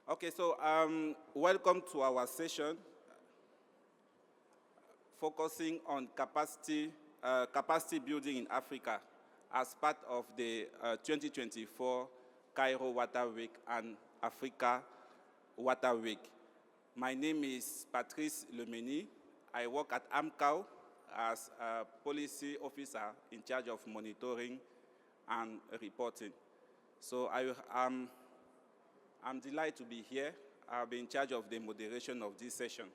Okay, so welcome to our session focusing on capacity building in Africa as part of the 2024 Cairo Water Week and Africa Water Week. My name is Patrice Lemeni. I work at AMCAO as a policy officer in charge of monitoring and reporting. So I'm delighted to be here. I'll be in charge of the moderation of this session.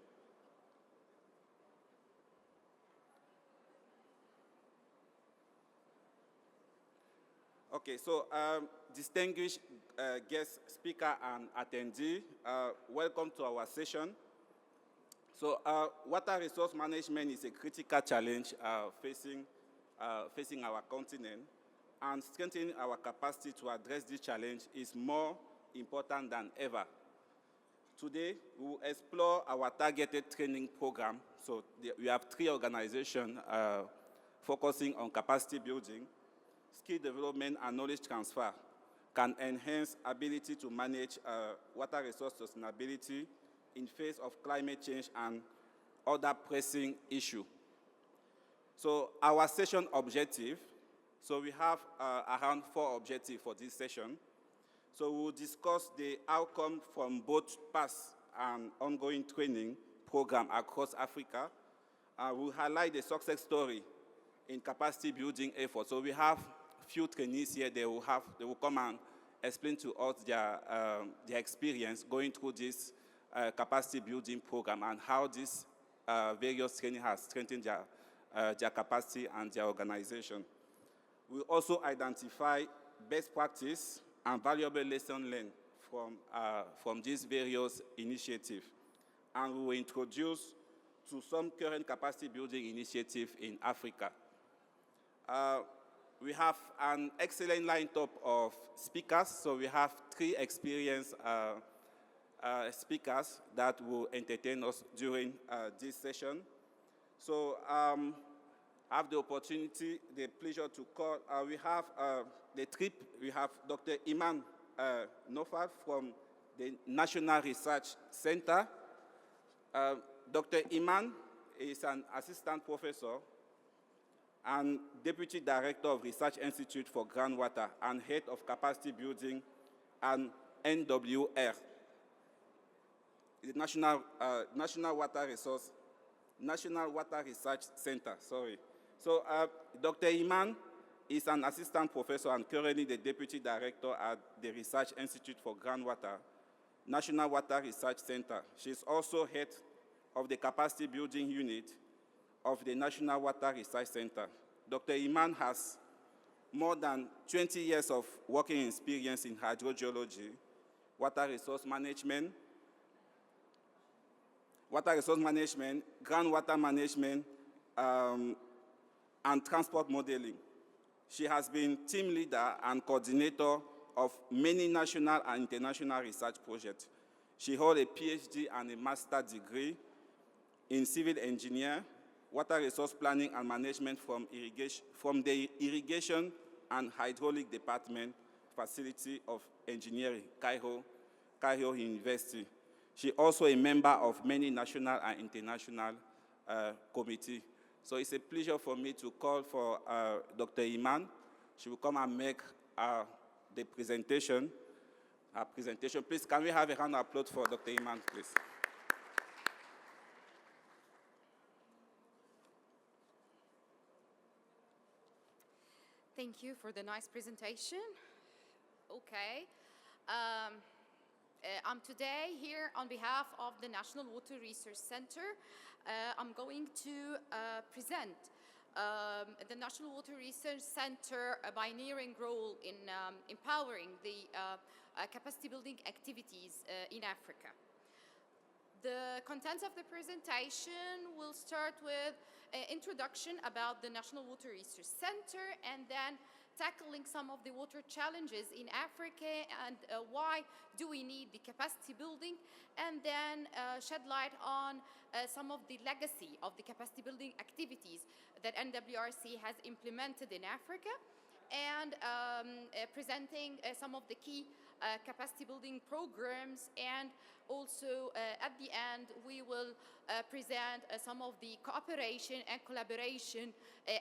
Okay, so distinguished guest speaker and attendee, welcome to our session. So water resource management is a critical challenge facing our continent, and strengthening our capacity to address this challenge is more important than ever. Today, we will explore our targeted training program. So we have 3 organizations focusing on capacity building. Skill development and knowledge transfer can enhance ability to manage water resource sustainability in face of climate change and other pressing issues. So our session objective, so we have around 4 objectives for this session. So we will discuss the outcome from both past and ongoing training program across Africa. We'll highlight the success story in capacity building efforts. So we have few trainees here. They will come and explain to us their experience going through this capacity building program and how this various training has strengthened their capacity and their organization. We'll also identify best practice and valuable lessons learned from these various initiatives. And we will introduce to some current capacity building initiatives in Africa. We have an excellent lineup of speakers. So we have 3 experienced speakers that will entertain us during this session. So I have the opportunity, the pleasure to call, we have the trip, we have Dr. Iman Nofal from the National Research Center. Dr. Iman is an assistant professor and Deputy Director of Research Institute for Groundwater and Head of Capacity Building and NWR, the National Water Research Center, sorry. So Dr. Iman is an assistant professor and currently the Deputy Director at the Research Institute for Groundwater, National Water Research Center. She is also head of the Capacity Building Unit of the National Water Research Center. Dr. Iman has more than 20 years of working experience in hydrogeology, water resource management, groundwater management, and transport modeling. She has been team leader and coordinator of many national and international research projects. She holds a PhD and a master's degree in civil engineering, water resource planning and management from the Irrigation and Hydraulic Department Facility of Engineering, Cairo University. She also a member of many national and international committees. So it's a pleasure for me to call for Dr. Iman. She will come and make the presentation. Please, can we have a round of applause for Dr. Iman, please? Thank you for the nice presentation. Okay. I'm today here on behalf of the National Water Research Center. I'm going to present the National Water Research Center a pioneering role in empowering the capacity building activities in Africa. The contents of the presentation will start with an introduction about the National Water Research Center and then tackling some of the water challenges in Africa and why do we need the capacity building, and then shed light on some of the legacy of the capacity building activities that NWRC has implemented in Africa, and presenting some of the key capacity building programs, and also at the end we will present some of the cooperation and collaboration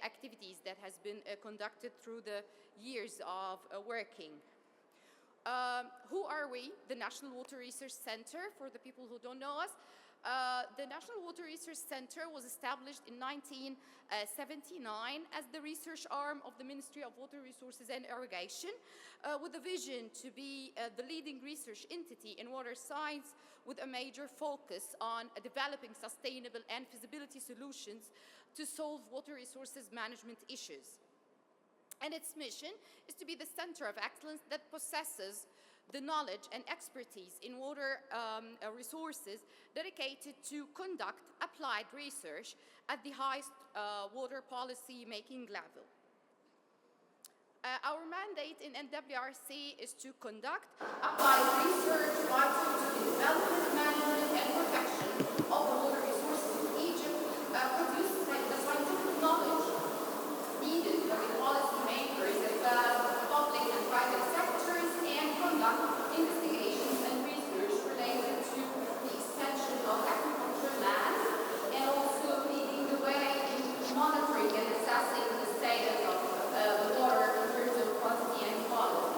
activities that has been conducted through the years of working. Who are we? The National Water Research Center, for the people who don't know us. The National Water Research Center was established in 1979 as the research arm of the Ministry of Water Resources and Irrigation, with a vision to be the leading research entity in water science, with a major focus on developing sustainable and feasibility solutions to solve water resources management issues. And its mission is to be the center of excellence that possesses the knowledge and expertise in water resources dedicated to conduct applied research at the highest water policy making level. Our mandate in NWRC is to conduct applied research vital to the development, management, and protection of the water resources in Egypt, produce the scientific knowledge needed by the policymakers as well as public and private sectors, and conduct investigations and research related to the extension of agricultural land, and also leading the way in monitoring and assessing the status of the water in terms of quantity and quality.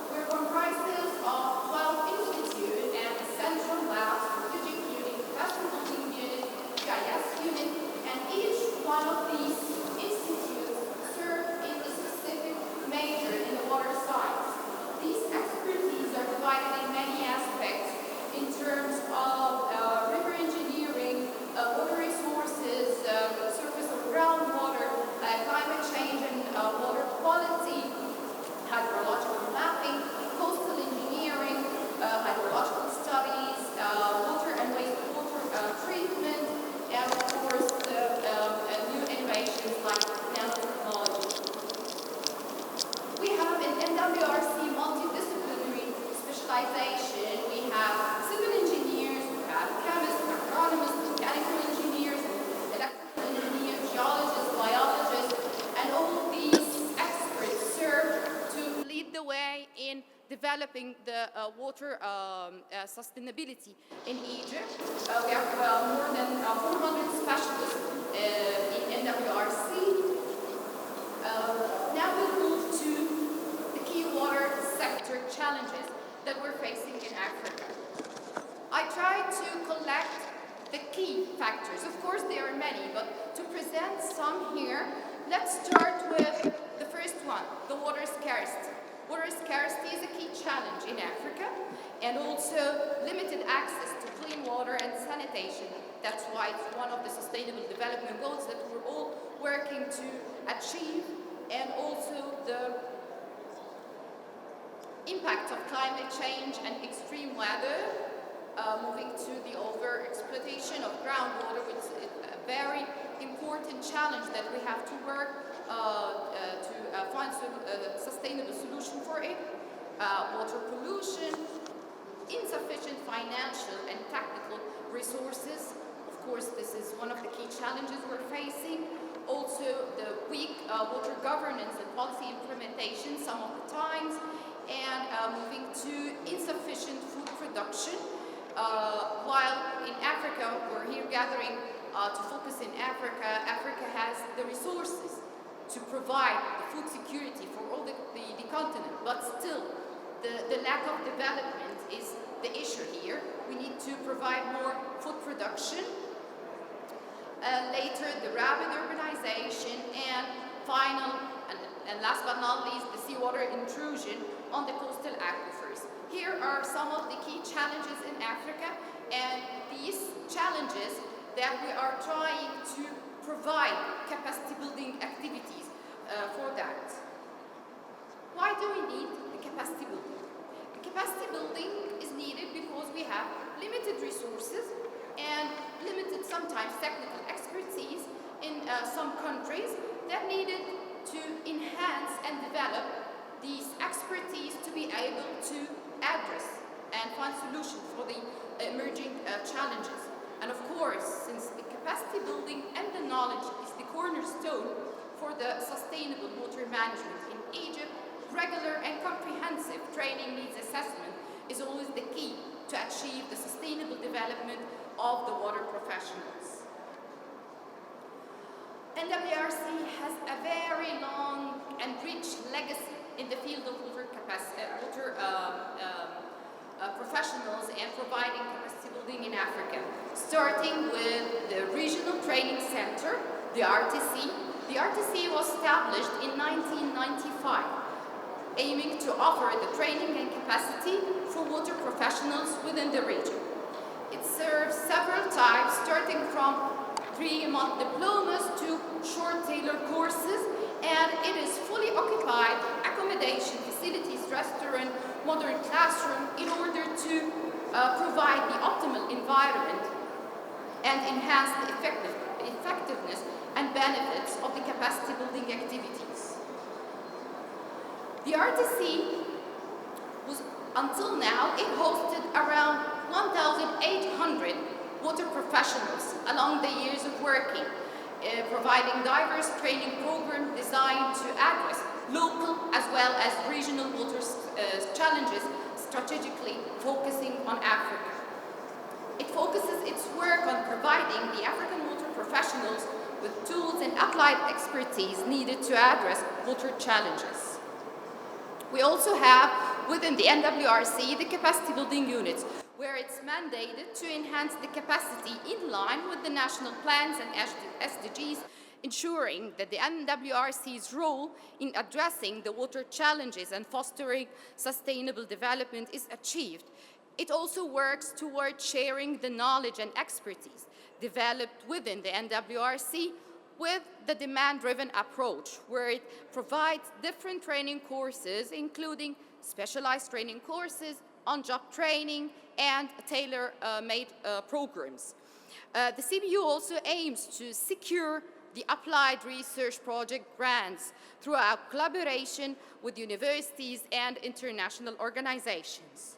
We're comprised of 12 institutes and a central lab, strategic unit, capacity building unit, GIS unit, and each one of these institutes serve in a specific major in the water science. These expertise are divided in many aspects in terms of river engineering, water resources, surface or groundwater, climate change and water quality, hydrological mapping, coastal engineering, hydrological studies, water and wastewater treatment, and of course new innovations like nanotechnology. We have in NWRC multidisciplinary specialization. We have civil engineers, we have chemists, agronomists, mechanical engineers, electrical engineers, geologists, biologists, and all these experts serve to lead the way in developing the water sustainability in Egypt. We have more than 400 specialists in NWRC. Now we'll move to the key water sector challenges that we're facing in Africa. I tried to collect the key factors. Of course, there are many, but to present some here, let's start with the first one, the water scarcity. Water scarcity is a key challenge in Africa, and also limited access to clean water and sanitation. That's why it's one of the Sustainable Development Goals that we're all working to achieve, and also the impact of climate change and extreme weather, moving to the over-exploitation of groundwater, which is a very important challenge that we have to work to find a sustainable solution for it. Water pollution, insufficient financial and technical resources. Of course, this is one of the key challenges we're facing. Also, the weak water governance and policy implementation some of the times, and moving to insufficient food production. While in Africa, we're here gathering to focus in Africa. Africa has the resources to provide the food security for all the continent, but still the lack of development is the issue here. We need to provide more food production. Later, the rapid urbanization, and final, and last but not least, the seawater intrusion on the coastal aquifers. Here are some of the key challenges in Africa, and these challenges that we are trying to provide capacity building activities for that. Why do we need the capacity building? The capacity building is needed because we have limited resources and limited, sometimes technical expertise in some countries that needed to enhance and develop these expertise to be able to address and find solutions for the emerging challenges. And of course, since the capacity building and the knowledge is the cornerstone for the sustainable water management in Egypt, regular and comprehensive training needs assessment is always the key to achieve the sustainable development of the water professionals. NWRC has a very long and rich legacy in the field of water professionals and providing capacity building in Africa, starting with the Regional Training Center, the RTC. The RTC was established in 1995, aiming to offer the training and capacity for water professionals within the region. It serves several types, starting from 3-month diplomas to short tailored courses, and it is fully occupied, accommodation, facilities, restaurant, modern classroom, in order to provide the optimal environment and enhance the effectiveness and benefits of the capacity building activities. The RTC was, until now, it hosted around 1,800 water professionals along the years of working, providing diverse training programs designed to address local as well as regional water challenges, strategically focusing on Africa. It focuses its work on providing the African water professionals with tools and applied expertise needed to address water challenges. We also have within the NWRC the capacity building units, where it's mandated to enhance the capacity in line with the national plans and SDGs, ensuring that the NWRC's role in addressing the water challenges and fostering sustainable development is achieved. It also works toward sharing the knowledge and expertise developed within the NWRC with the demand-driven approach, where it provides different training courses, including specialized training courses, on-job training, and tailor-made programs. The CBU also aims to secure the applied research project grants throughout collaboration with universities and international organizations.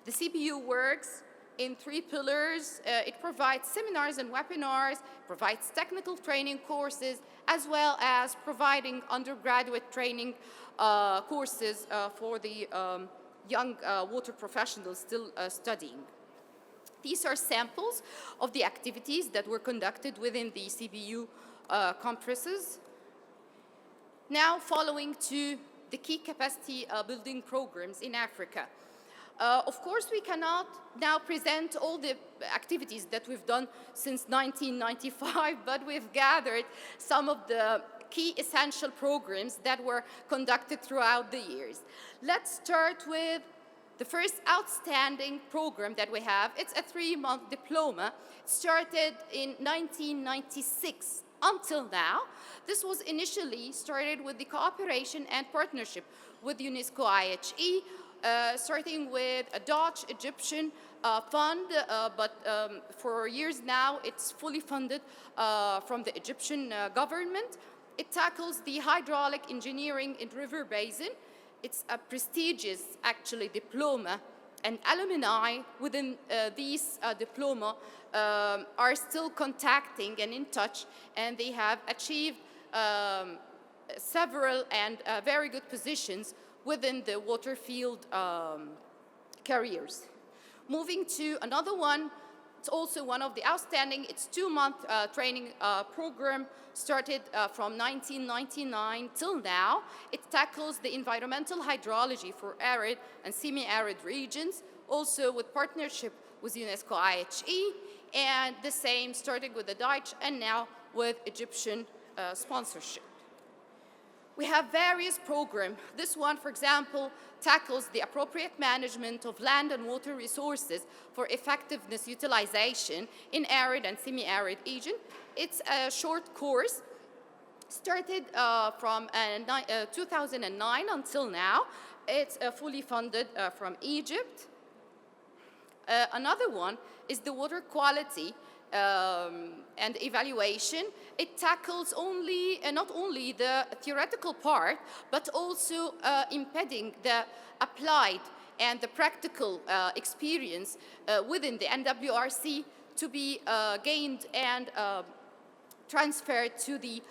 The CBU works in 3 pillars. It provides seminars and webinars, provides technical training courses, as well as providing undergraduate training courses for the young water professionals still studying. These are samples of the activities that were conducted within the CBU conferences. Now, following to the key capacity building programs in Africa. Of course, we cannot now present all the activities that we've done since 1995, but we've gathered some of the key essential programs that were conducted throughout the years. Let's start with the first outstanding program that we have. It's a 3-month diploma. It started in 1996 until now. This was initially started with the cooperation and partnership with UNESCO IHE, starting with a Dutch-Egyptian fund, but for years now it's fully funded from the Egyptian government. It tackles the hydraulic engineering in river basin. It's a prestigious, actually, diploma, and alumni within these diploma are still contacting and in touch, and they have achieved several and very good positions within the water field careers. Moving to another one, it's also one of the outstanding, it's 2-month training program started from 1999 till now. It tackles the environmental hydrology for arid and semi-arid regions, also with partnership with UNESCO IHE, and the same starting with the Dutch and now with Egyptian sponsorship. We have various programs. This one, for example, tackles the appropriate management of land and water resources for effectiveness utilization in arid and semi-arid region. It's a short course, started from 2009 until now. It's fully funded from Egypt. Another one is the water quality and evaluation. It tackles not only the theoretical part, but also embedding the applied and the practical experience within the NWRC to be gained and transferred to the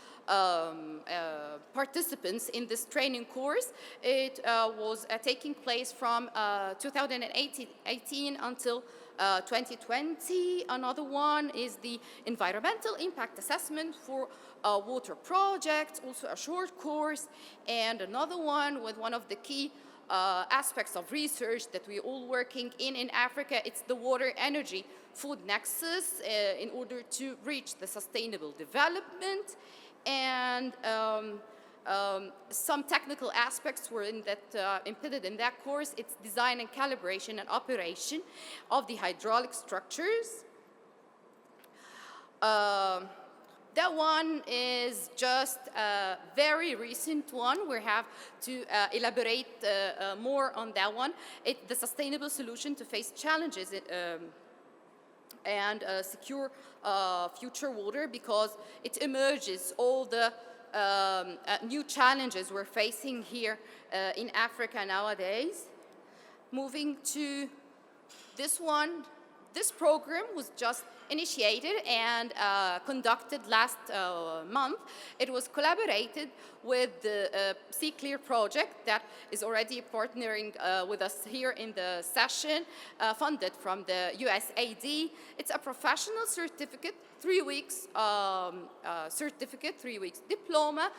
participants in this training course. It was taking place from 2018 until 2020. Another one is the environmental impact assessment for water projects, also a short course, and another one with one of the key aspects of research that we're all working in Africa. It's the water energy food nexus in order to reach the sustainable development. And some technical aspects were embedded in that course. It's design and calibration and operation of the hydraulic structures. That one is just a very recent one. We have to elaborate more on that one. It's the sustainable solution to face challenges and secure future water, because it emerges all the new challenges we're facing here in Africa nowadays. Moving to this one, this program was just initiated and conducted last month. It was collaborated with the Sea Clear project that is already partnering with us here in the session, funded from the USAID. It's a professional certificate, 3 weeks certificate, 3 weeks diploma,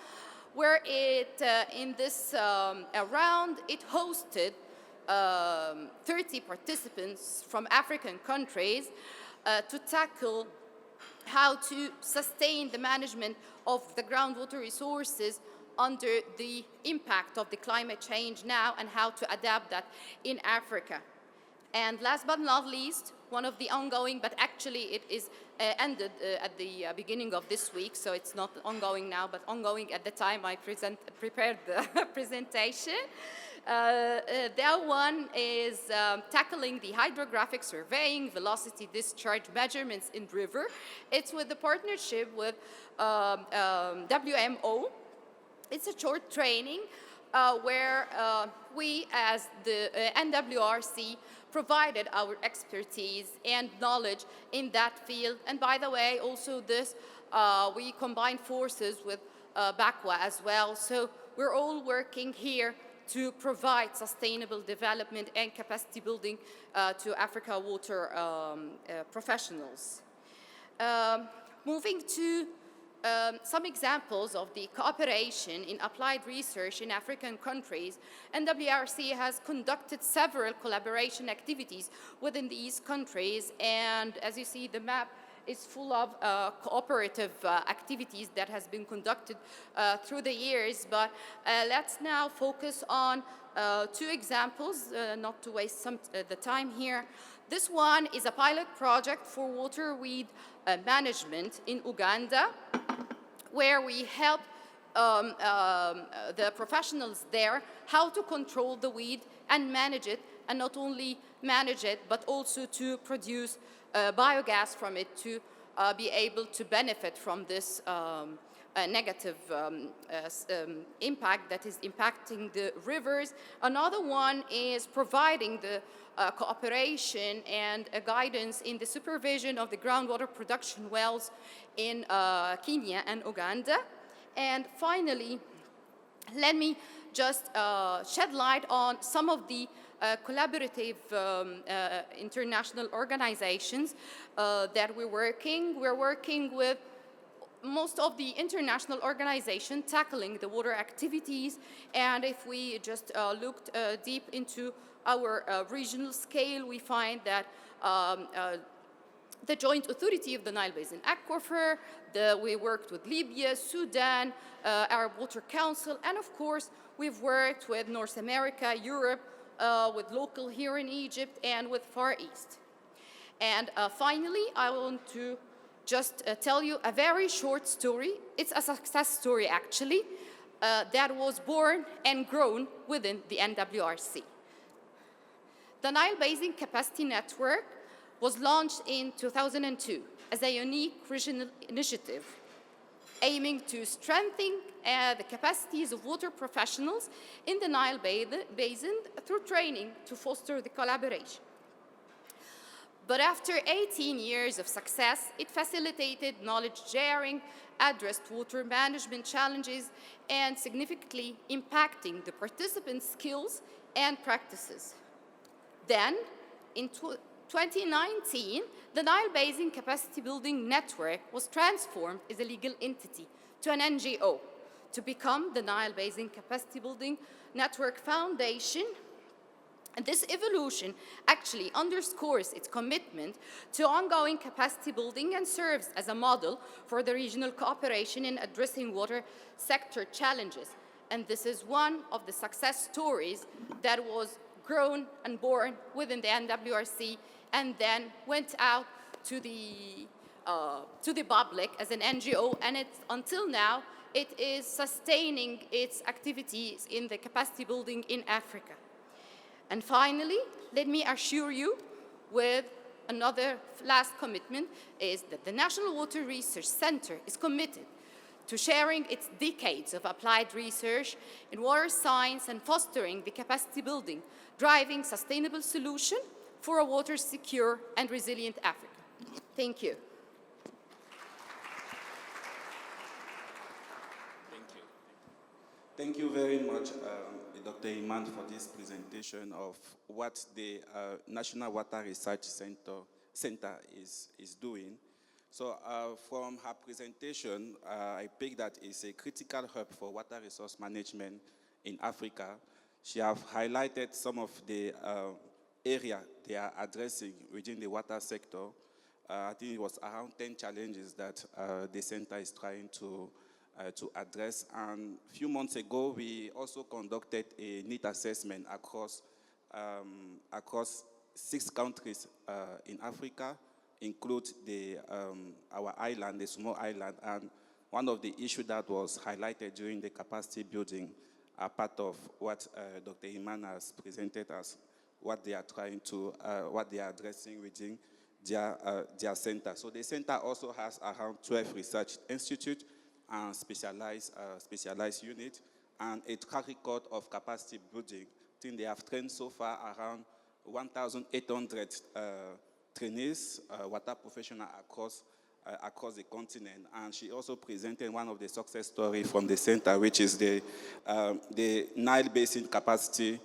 where it, in this round, it hosted 30 participants from African countries to tackle how to sustain the management of the groundwater resources under the impact of the climate change now, and how to adapt that in Africa. And last but not least, one of the ongoing, but actually it is ended at the beginning of this week, so it's not ongoing now, but ongoing at the time I prepared the presentation. That one is tackling the hydrographic surveying, velocity discharge measurements in river. It's with the partnership with WMO. It's a short training where we, as the NWRC, provided our expertise and knowledge in that field. And by the way, also this, we combine forces with BACWA as well. So we're all working here to provide sustainable development and capacity building to Africa water professionals. Moving to some examples of the cooperation in applied research in African countries, NWRC has conducted several collaboration activities within these countries, and as you see, the map is full of cooperative activities that has been conducted through the years. But let's now focus on 2 examples, not to waste the time here. This one is a pilot project for water weed management in Uganda, where we help the professionals there how to control the weed and manage it, and not only manage it, but also to produce biogas from it, to be able to benefit from this negative impact that is impacting the rivers. Another one is providing the cooperation and guidance in the supervision of the groundwater production wells in Kenya and Uganda. And finally, let me just shed light on some of the collaborative international organizations that we're working. We're working with most of the international organizations tackling the water activities. And if we just looked deep into our regional scale, we find that the Joint Authority of the Nile Basin Aquifer, we worked with Libya, Sudan, Arab Water Council, and of course, we've worked with North America, Europe, with local here in Egypt, and with Far East. And finally, I want to just tell you a very short story. It's a success story, actually, that was born and grown within the NWRC. The Nile Basin Capacity Network was launched in 2002 as a unique regional initiative aiming to strengthen the capacities of water professionals in the Nile Basin through training to foster the collaboration. But after 18 years of success, it facilitated knowledge sharing, addressed water management challenges, and significantly impacting the participants' skills and practices. Then, in 2019, the Nile Basin Capacity Building Network was transformed as a legal entity to an NGO to become the Nile Basin Capacity Building Network Foundation. And this evolution actually underscores its commitment to ongoing capacity building and serves as a model for the regional cooperation in addressing water sector challenges. And this is one of the success stories that was grown and born within the NWRC and then went out to the public as an NGO, and until now, it is sustaining its activities in the capacity building in Africa. And finally, let me assure you with another last commitment is that the National Water Research Center is committed to sharing its decades of applied research in water science and fostering the capacity building, driving sustainable solution for a water secure and resilient Africa. Thank you. Thank you very much, Dr. Iman, for this presentation of what the National Water Research Center is doing. So from her presentation, I picked that it's a critical hub for water resource management in Africa. She has highlighted some of the area they are addressing within the water sector. I think it was around 10 challenges that the center is trying to address. And a few months ago, we also conducted a need assessment across 6 countries in Africa, include our island, the small island. And one of the issues that was highlighted during the capacity building are part of what Dr. Iman has presented as what they are what they are addressing within their center. So the center also has around 12 research institutes and specialized unit, and a track record of capacity building. I think they have trained so far around 1,800 trainees, water professionals across the continent. And she also presented one of the success stories from the center, which is the Nile Basin Capacity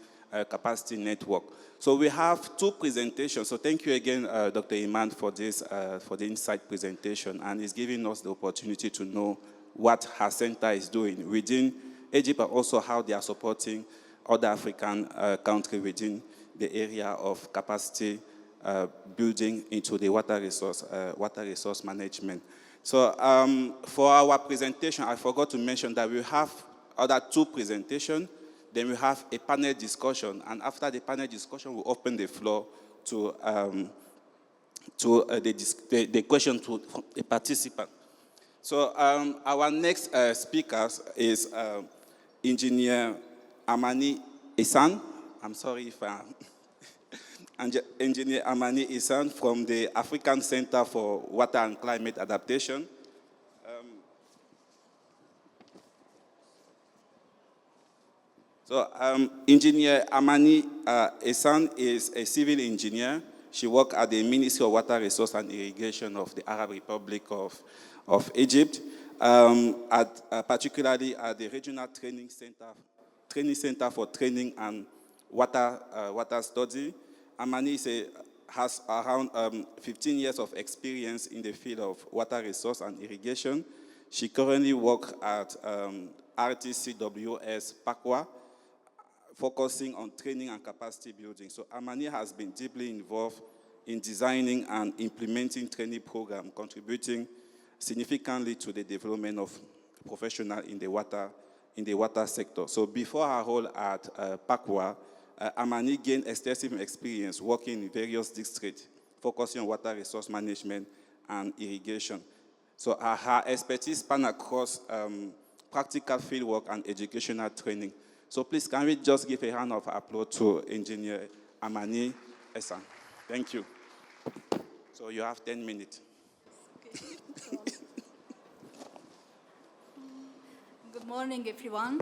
Network. So we have 2 presentations. So thank you again, Dr. Iman, for the insight presentation, and it's giving us the opportunity to know what her center is doing within Egypt, but also how they are supporting other African countries within the area of capacity building into the water resource management. So for our presentation, I forgot to mention that we have other 2 presentations. Then we have a panel discussion, and after the panel discussion, we open the floor to the question to the participant. So our next speaker is Engineer Amani Isan. I'm sorry if Engineer Amani Isan from the African Center for Water and Climate Adaptation. Engineer Amani Isan is a civil engineer. She worked at the Ministry of Water Resource and Irrigation of the Arab Republic of Egypt, particularly at the Regional Training Center for Training and Water Study. Amani has around 15 years of experience in the field of water resource and irrigation. She currently works at CWW Pakwa, focusing on training and capacity building. So Amani has been deeply involved in designing and implementing training programs, contributing significantly to the development of professionals in the water sector. So before her role at Pakwa, Amani gained extensive experience working in various districts, focusing on water resource management and irrigation. So her expertise span across practical fieldwork and educational training. So please, can we just give a round of applause to Engineer Amani Isan? Thank you. So you have 10 minutes. Okay. Good morning, everyone.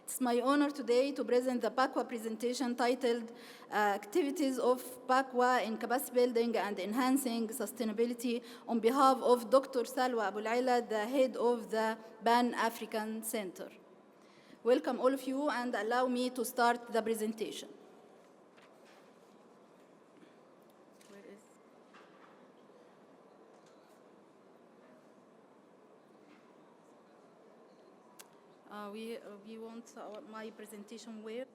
It's It's my honor today to present the PACWA presentation titled Activities of PACWA in Capacity Building and Enhancing Sustainability on behalf of Dr. Salwa Abu Laila, the head of the Pan-African Center. Welcome all of you, and allow me to start the presentation. We want my presentation where?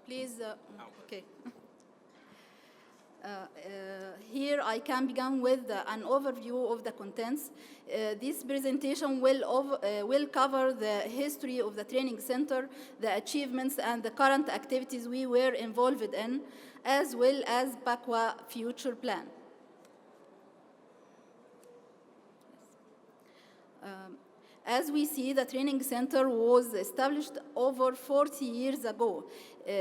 Please, okay. Here I can begin with an overview of the contents. This presentation will cover the history of the training center, the achievements and the current activities we were involved in, as well as PACWA future plan. As we see, the training center was established over 40 years ago.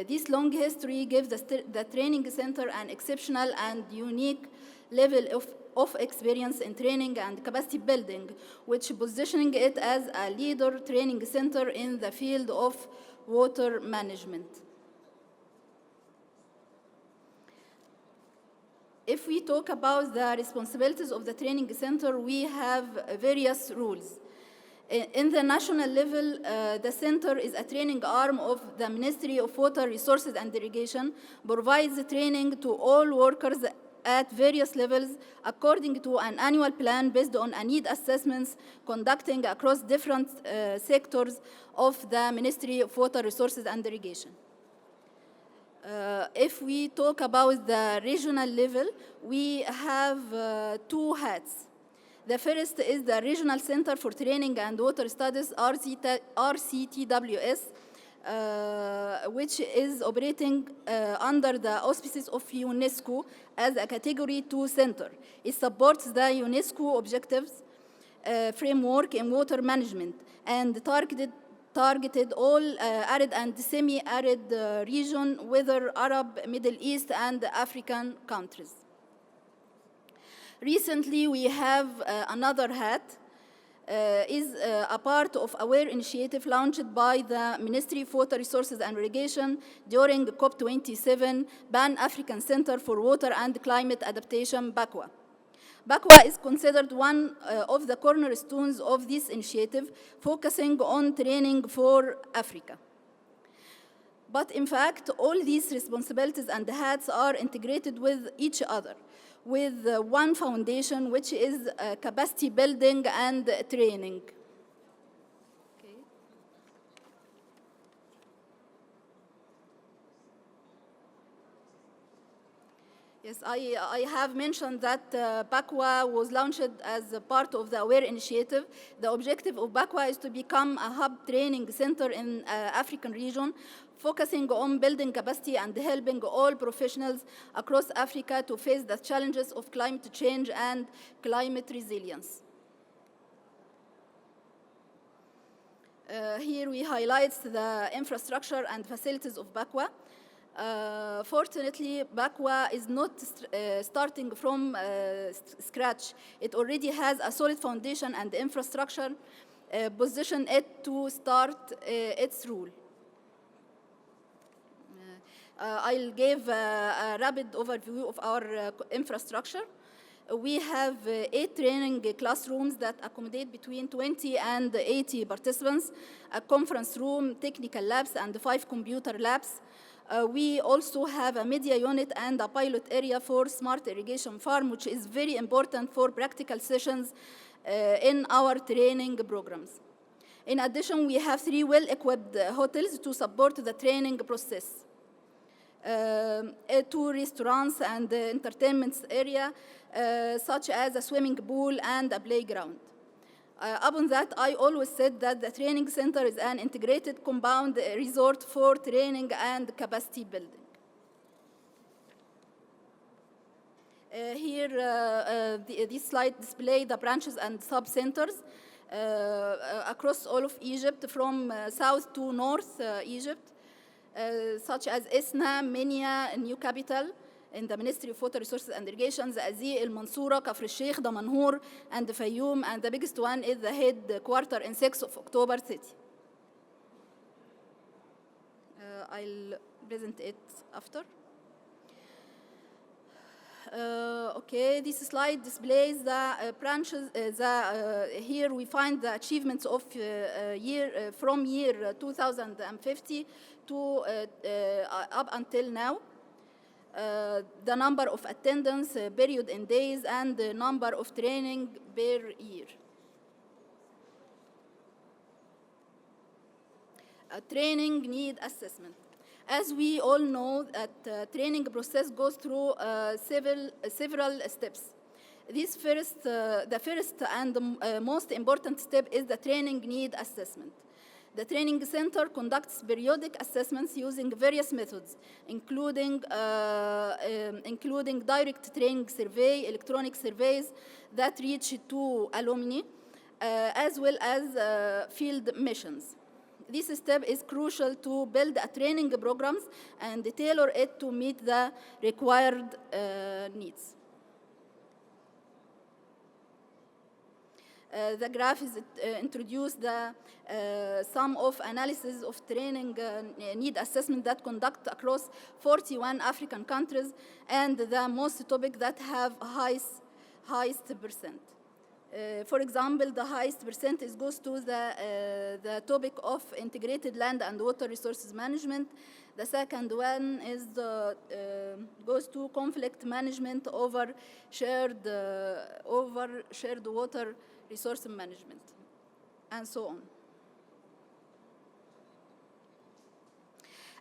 This long history gives the training center an exceptional and unique level of experience in training and capacity building, which positioning it as a leader training center in the field of water management. If we talk about the responsibilities of the training center, we have various rules. In the national level, the center is a training arm of the Ministry of Water Resources and Irrigation, provides training to all workers at various levels according to an annual plan based on a need assessments conducting across different sectors of the Ministry of Water Resources and Irrigation. If we talk about the regional level, we have two hats. The first is the Regional Center for Training and Water Studies, RCTWS, which is operating under the auspices of UNESCO as a Category 2 center. It supports the UNESCO objectives framework in water management and targeted all arid and semi-arid region, whether Arab, Middle East, and African countries. Recently, we have another hat, is a part of AWARE initiative launched by the Ministry of Water Resources and Irrigation during COP27 Pan-African Center for Water and Climate Adaptation, PACWA. PACWA is considered one of the cornerstones of this initiative, focusing on training for Africa. But in fact, all these responsibilities and hats are integrated with each other, with one foundation, which is capacity building and training. Okay. Yes, I have mentioned that PACWA was launched as a part of the AWARE initiative. The objective of PACWA is to become a hub training center in African region, focusing on building capacity and helping all professionals across Africa to face the challenges of climate change and climate resilience. Here we highlight the infrastructure and facilities of PACWA. Fortunately, PACWA is not starting from scratch. It already has a solid foundation and infrastructure position it to start its role. I'll give a rapid overview of our infrastructure. We have 8 training classrooms that accommodate between 20 and 80 participants, a conference room, technical labs, and 5 computer labs. We also have a media unit and a pilot area for smart irrigation farm, which is very important for practical sessions in our training programs. In addition, we have 3 well-equipped hotels to support the training process. 2 restaurants and entertainment area, such as a swimming pool and a playground. Upon that, I always said that the training center is an integrated compound resort for training and capacity building. Here, this slide displays the branches and sub-centers across all of Egypt, from south to north Egypt, such as Isna, Minya, New Capital, in the Ministry of Water Resources and Irrigation, Azzi, El Mansoura, Kafr al-Sheikh, Damanhur, and Fayoum, and the biggest one is the headquarter in 6th of October city. I'll present it after. Okay, this slide displays the branches. Here we find the achievements of from year 2050 to up until now. The number of attendance, period in days, and the number of training per year. Training need assessment. As we all know, that training process goes through several steps. The first and the most important step is the training need assessment. The training center conducts periodic assessments using various methods, including direct training survey, electronic surveys that reach to alumni, as well as field missions. This step is crucial to build a training programs and tailor it to meet the required needs. The graph is introduce the sum of analysis of training need assessment that conduct across 41 African countries, and the most topic that have highest percent. For example, the highest percentage goes to the topic of integrated land and water resources management. The second one is goes to conflict management over shared water resource management, and so on.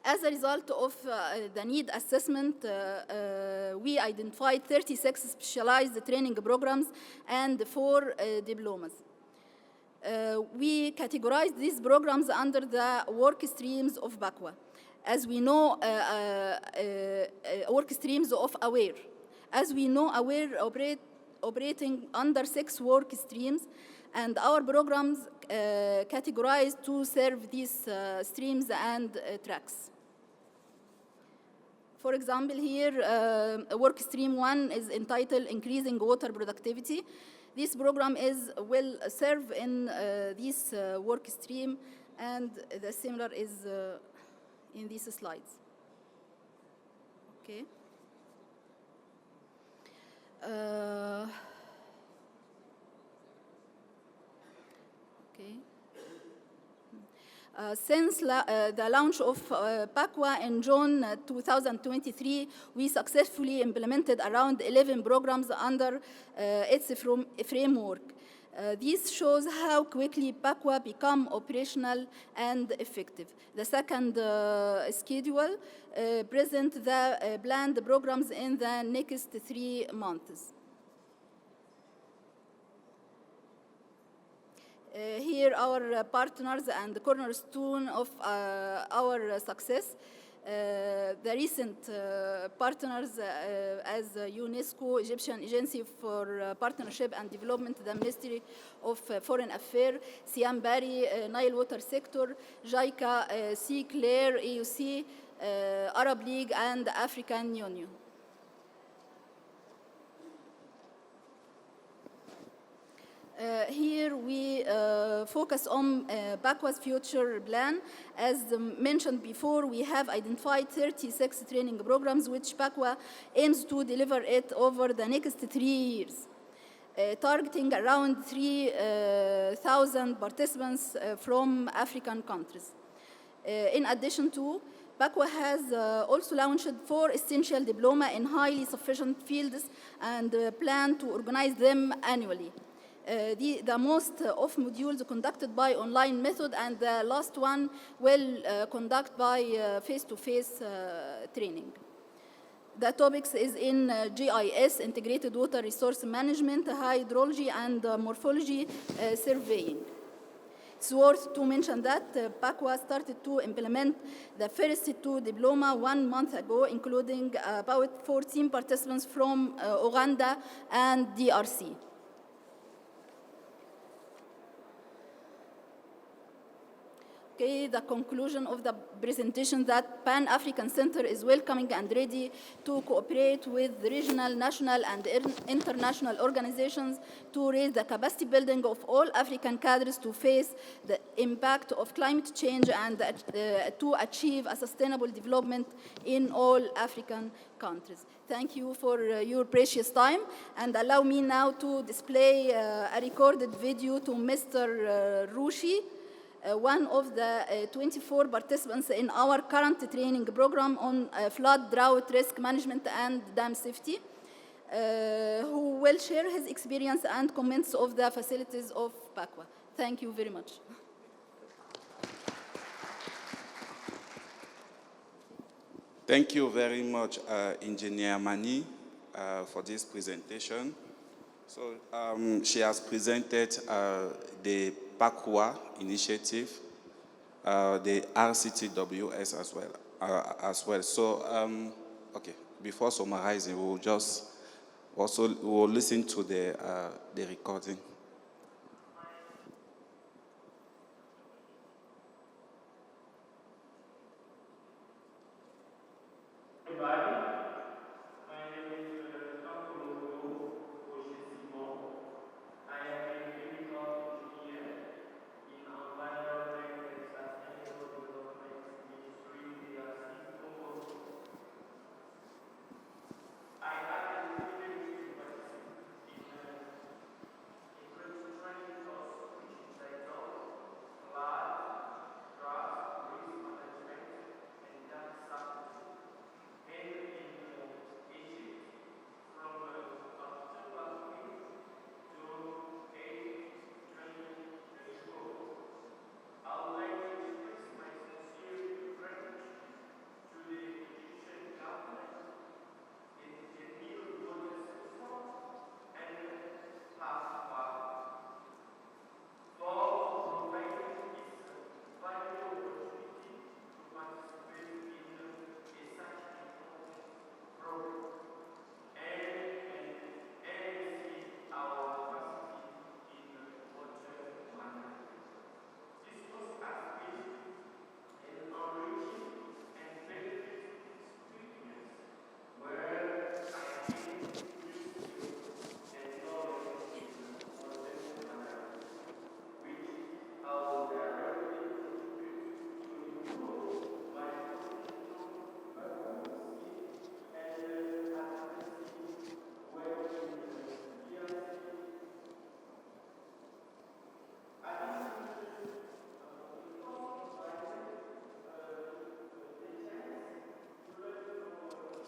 As a result of the need assessment, we identified 36 specialized training programs and 4 diplomas. We categorized these programs under the work streams of BACWA. As we know, work streams of AWARE. As we know, AWARE operating under 6 work streams, and our programs categorized to serve these streams and tracks. For example, here, work stream 1 is entitled Increasing Water Productivity. This program will serve in this work stream, and the similar is in these slides. Okay. Okay. Since the launch of BACWA in June 2023, we successfully implemented around 11 programs under its framework. This shows how quickly BACWA become operational and effective. The second schedule presents the planned programs in the next 3 months. Here our partners and the cornerstone of our success. The recent partners as UNESCO, Egyptian Agency for Partnership and Development, the Ministry of Foreign Affairs, Siam Bari, Nile Water Sector, JICA, Sea Claire, AUC, Arab League, and African Union. Here we focus on BACWA's future plan. As mentioned before, we have identified 36 training programs which BACWA aims to deliver it over the next 3 years, targeting around 3,000 participants from African countries. In addition to, BACWA has also launched 4 essential diploma in highly sufficient fields and plan to organize them annually. The most of modules conducted by online method, and the last one will conduct by face-to-face training. The topics is in GIS, Integrated Water Resource Management, Hydrology, and Morphology Surveying. It's worth to mention that PACWA started to implement the first two diploma 1 month ago, including about 14 participants from Uganda and DRC. Okay, the conclusion of the presentation that Pan-African Center is welcoming and ready to cooperate with regional, national, and international organizations to raise the capacity building of all African cadres to face the impact of climate change and to achieve a sustainable development in all African countries. Thank you for your precious time, and allow me now to display a recorded video to Mr. Rushi, one of the 24 participants in our current training program on flood, drought, risk management, and dam safety, who will share his experience and comments of the facilities of PACWA. Thank you very much. Thank you very much, Engineer Mani, for this presentation. So she has presented the PACWA initiative, the RCTWS as well. So, okay, before summarizing, we will just also listen to the recording. Everybody. I am a chemical engineer in Environment and Sustainable Development Ministry, DRC, Congo. I had the privilege to participate in training course, which is titled Flood, Drought, Risk Management, and Dam Safety, held in Egypt from October 5th to 8th, 2024. I would like to express my sincere gratitude to the Egyptian government, the Nile Water System, and PACWA for providing this valuable opportunity to participate in such important program and see our capacity in water management. This course has been an enriching and beneficial experience where I have gained new skills and knowledge in water management, which I will directly contribute to improve my professional capacity and advancing well in DRC. Additionally, the course provided the chance to learn from outstanding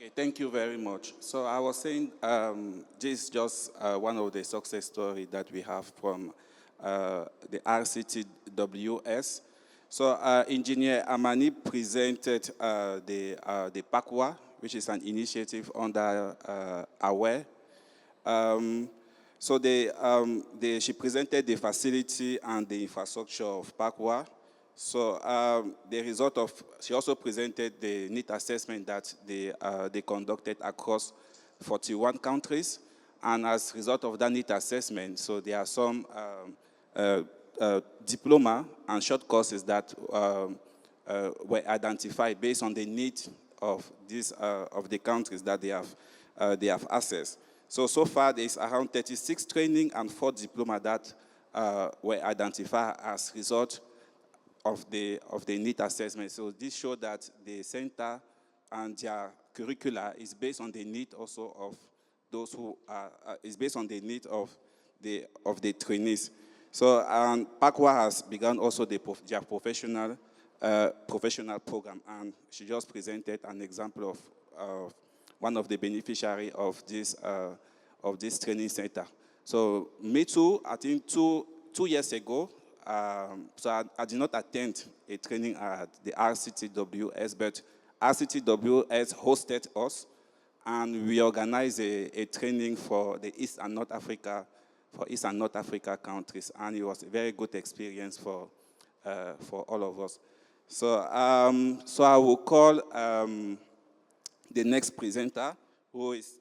Okay, thank you very much. So I was saying this is just one of the success stories that we have from the RCTWS. So Engineer Amani presented the PACWA, which is an initiative under AWARE. She presented the facility and the infrastructure of PACWA. So the result of, she also presented the need assessment that they conducted across 41 countries. And as a result of that need assessment, so there are some diploma and short courses that were identified based on the need of the countries that they have access. So far, there is around 36 training and 4 diploma that were identified as result of the need assessment. So this shows that the center and their curricula is based on the need also of those who is based on the need of the trainees. So PACWA has begun also their professional program, and she just presented an example of one of the beneficiaries of this training center. So me too, I think two years ago, so I did not attend a training at the RCTWS, but RCTWS hosted us, and we organized a training for the East and North Africa countries, and it was a very good experience for all of us. So I will call the next presenter, who is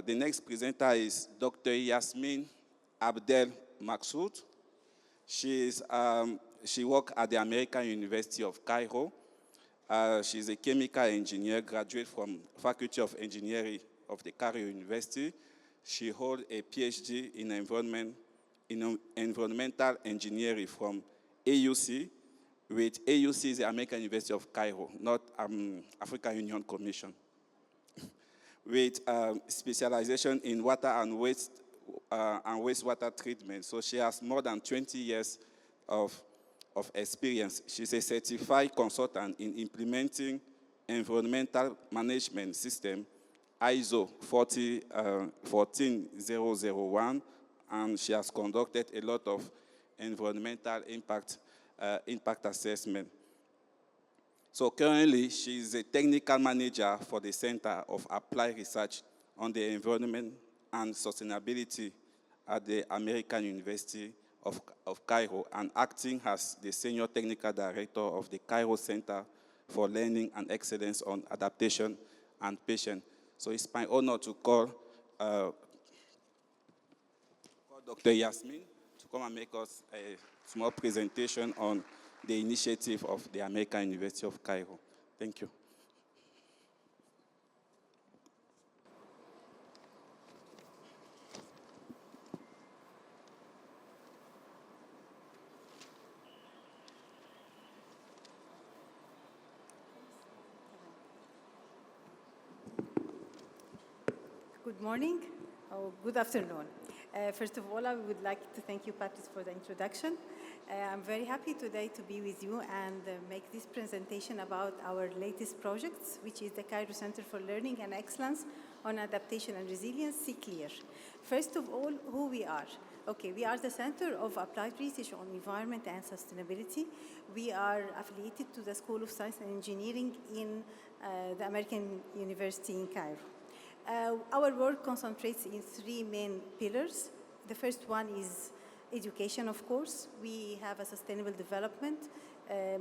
the next presenter is Dr. Yasmin Abdel Maksoud. She works at the American University of Cairo. She's a chemical engineer, graduate from Faculty of Engineering of the Cairo University. She holds a PhD in environmental engineering from AUC, with AUC is the American University of Cairo, not African Union Commission, with specialization in water and wastewater treatment. So she has more than 20 years of experience. She's a certified consultant in implementing environmental management system, ISO 14001, and she has conducted a lot of environmental impact assessment. So currently, she is a technical manager for the Center of Applied Research on the Environment and Sustainability at the American University of Cairo, and acting as the Senior Technical Director of the Cairo Center for Learning and Excellence on Adaptation and Patience. So it's my honor to call Dr. Yasmin to come and make us a small presentation on the initiative of the American University of Cairo. Thank you. Good morning, or good afternoon. First of all, I would like to thank you, Patrice, for the introduction. I'm very happy today to be with you and make this presentation about our latest projects, which is the Cairo Center for Learning and Excellence on Adaptation and Resilience, CCLEAR. First of all, who we are. Okay, we are the Center of Applied Research on Environment and Sustainability. We are affiliated to the School of Science and Engineering in the American University in Cairo. Our work concentrates in 3 main pillars. The first one is education, of course. We have a sustainable development,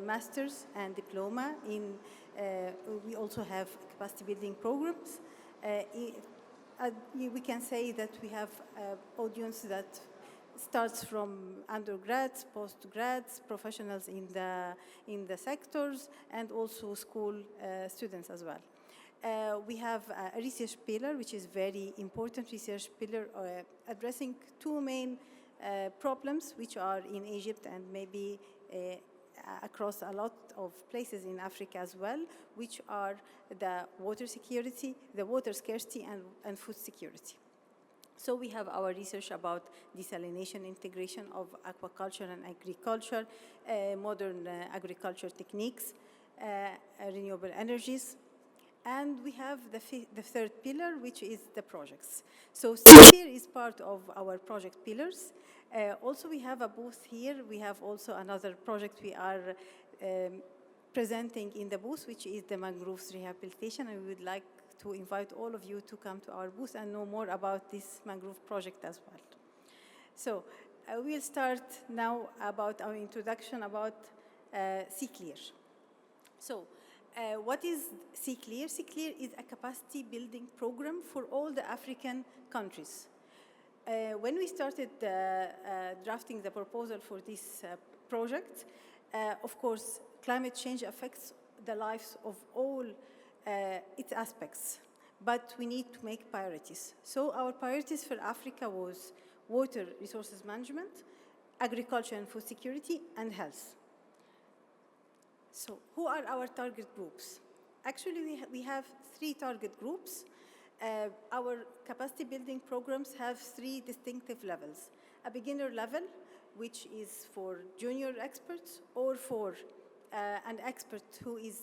master's and diploma. We also have capacity building programs. We can say that we have an audience that starts from undergrads, postgrads, professionals in the sectors, and also school students as well. We have a research pillar, which is very important research pillar, addressing 2 main problems, which are in Egypt and maybe across a lot of places in Africa as well, which are the water security, the water scarcity, and food security. So we have our research about desalination integration of aquaculture and agriculture, modern agriculture techniques, renewable energies. And we have the third pillar, which is the projects. So CCLEAR is part of our project pillars. Also, we have a booth here. We have also another project we are presenting in the booth, which is the mangroves rehabilitation, and we would like to invite all of you to come to our booth and know more about this mangrove project as well. So we'll start now about our introduction about CCLEAR. So what is CCLEAR? CCLEAR is a capacity building program for all the African countries. When we started drafting the proposal for this project, of course, climate change affects the lives of all its aspects, but we need to make priorities. So our priorities for Africa was water resources management, agriculture and food security, and health. So who are our target groups? Actually, we have 3 target groups. Our capacity building programs have 3 distinctive levels. A beginner level, which is for junior experts or for an expert who is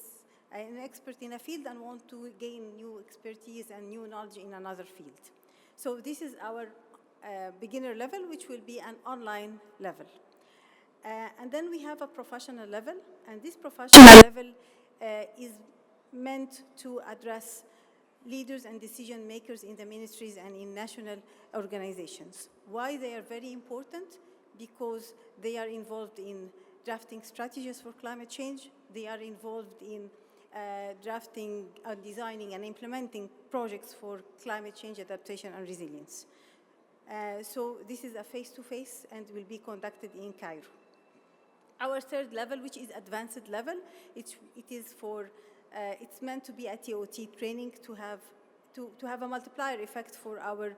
an expert in a field and want to gain new expertise and new knowledge in another field. So this is our beginner level, which will be an online level. And then we have a professional level, and this professional level is meant to address leaders and decision makers in the ministries and in national organizations. Why they are very important? Because they are involved in drafting strategies for climate change. They are involved in drafting, designing, and implementing projects for climate change adaptation and resilience. So this is a face-to-face and will be conducted in Cairo. Our third level, which is advanced level, it's meant to be a TOT training to have a multiplier effect for our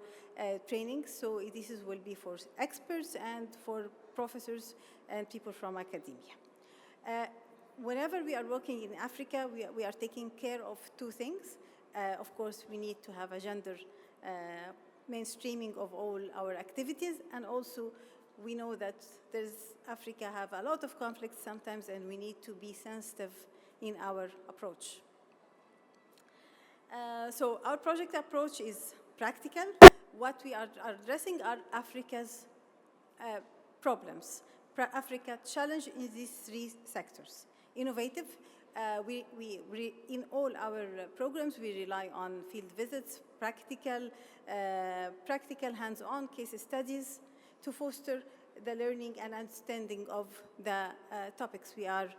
training. So will be for experts and for professors and people from academia. Whenever we are working in Africa, we are taking care of 2 things. Of course, we need to have a gender mainstreaming of all our activities, and also we know that Africa have a lot of conflicts sometimes, and we need to be sensitive in our approach. So our project approach is practical. What we are addressing are Africa's problems. Africa challenge in these 3 sectors. Innovative, in all our programs, we rely on field visits, practical hands-on case studies to foster the learning and understanding of the topics we are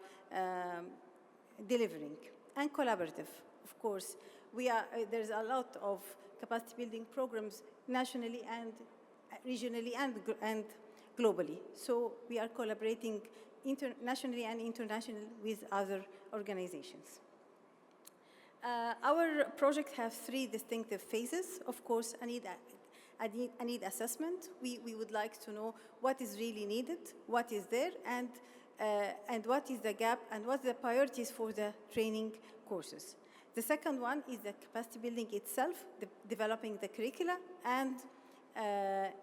delivering. And collaborative, of course. There's a lot of capacity building programs nationally and regionally and globally. So we are collaborating nationally and internationally with other organizations. Our project has 3 distinctive phases. Of course, a need assessment. We would like to know what is really needed, what is there, and what is the gap, and what are the priorities for the training courses. The second one is the capacity building itself, developing the curricula and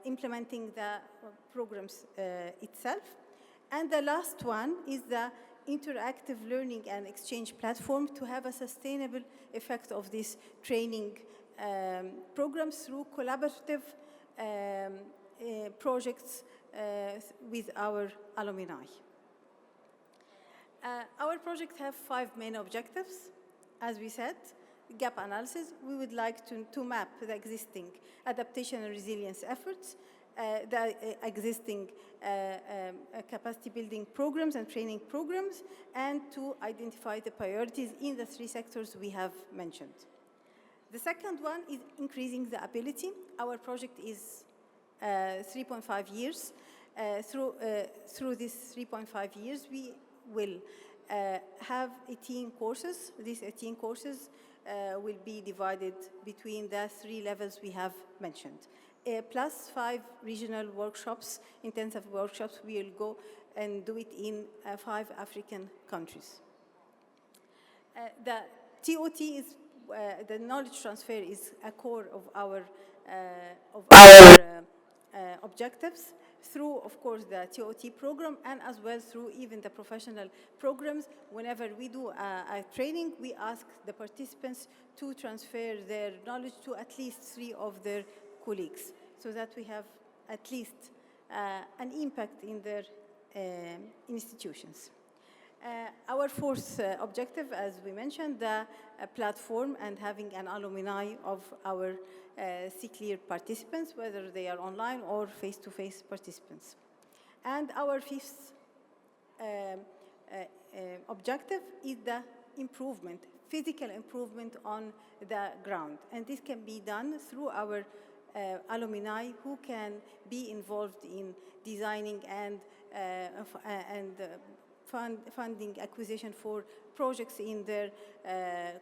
implementing the programs itself. And the last one is the interactive learning and exchange platform to have a sustainable effect of this training programs through collaborative projects with our alumni. Our project have 5 main objectives. As we said, gap analysis. We would like to map the existing adaptation and resilience efforts, the existing capacity building programs and training programs, and to identify the priorities in the 3 sectors we have mentioned. The second one is increasing the ability. Our project is 3.5 years. Through these 3.5 years, we will have 18 courses. These 18 courses will be divided between the 3 levels we have mentioned. Plus 5 regional workshops, intensive workshops. We will go and do it in 5 African countries. The TOT is, the knowledge transfer is a core of our objectives. through, of course, the TOT program, and as well through even the professional programs. Whenever we do a training, we ask the participants to transfer their knowledge to at least 3 of their colleagues, so that we have at least an impact in their institutions. Our fourth objective, as we mentioned, the platform and having an alumni of our CCLEAR participants, whether they are online or face-to-face participants. And our fifth objective is the improvement, physical improvement on the ground. And this can be done through our alumni who can be involved in designing and funding acquisition for projects in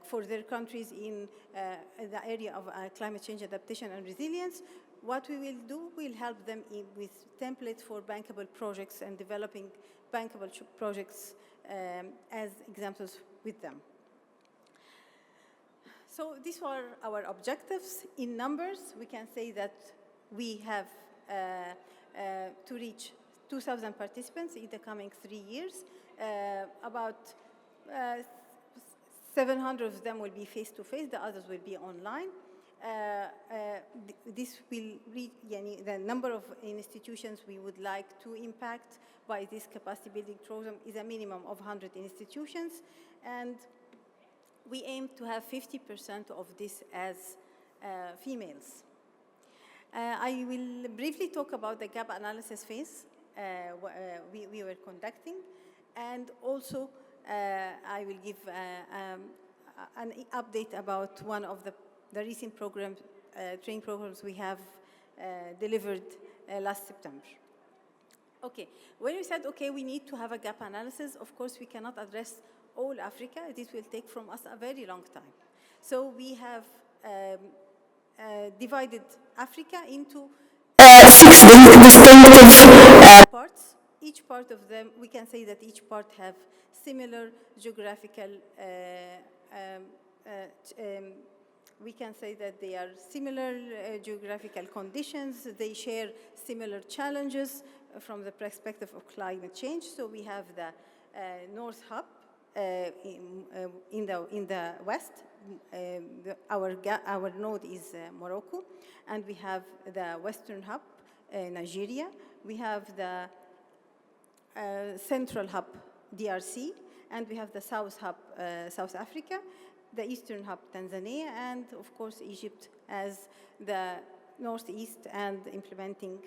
for their countries in the area of climate change adaptation and resilience. What we will do, we'll help them with templates for bankable projects and developing bankable projects as examples with them. So these are our objectives. In numbers, we can say that we have to reach 2,000 participants in the coming 3 years. About 700 of them will be face-to-face, the others will be online. This will reach the number of institutions we would like to impact by this capacity building program is a minimum of 100 institutions, and we aim to have 50% of this as females. I will briefly talk about the gap analysis phase we were conducting, and also I will give an update about one of the recent programs, training programs we have delivered last September. Okay, when we said, okay, we need to have a gap analysis, of course we cannot address all Africa. This will take from us a very long time. So we have divided Africa into 6 distinctive parts. Each part of them, we can say that each part have similar geographical, we can say that they are similar geographical conditions. They share similar challenges from the perspective of climate change. So we have the North Hub in the west. Our node is Morocco, and we have the Western Hub, Nigeria. We have the Central Hub, DRC, and we have the South Hub, South Africa, the Eastern Hub, Tanzania, and of course Egypt as the northeast and implementing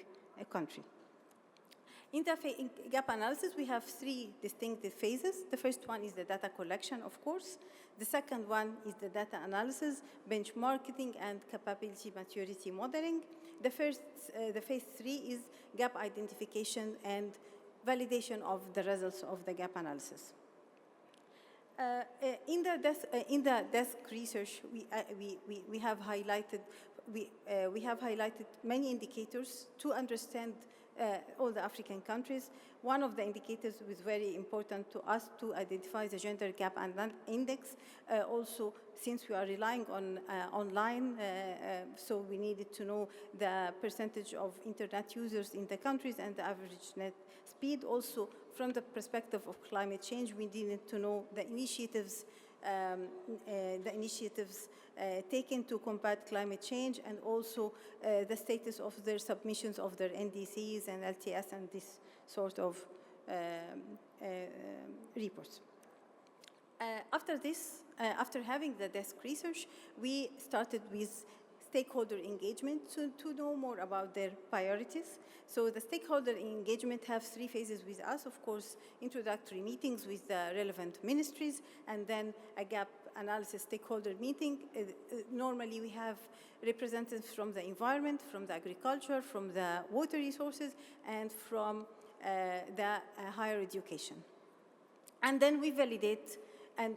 country. In the gap analysis, we have 3 distinctive phases. The first one is the data collection, of course. The second one is the data analysis, benchmarking, and capability maturity modeling. The phase 3 is gap identification and validation of the results of the gap analysis. In the desk research, we have highlighted many indicators to understand all the African countries. One of the indicators was very important to us to identify the gender gap index. Also, since we are relying on online, so we needed to know the percentage of internet users in the countries and the average net speed. Also, from the perspective of climate change, we needed to know the initiatives taken to combat climate change, and also the status of their submissions of their NDCs and LTS and this sort of reports. After this, after having the desk research, we started with stakeholder engagement to know more about their priorities. So the stakeholder engagement have 3 phases with us. Of course, introductory meetings with the relevant ministries, and then a gap analysis stakeholder meeting. Normally, we have representatives from the environment, from the agriculture, from the water resources, and from the higher education. And then we validate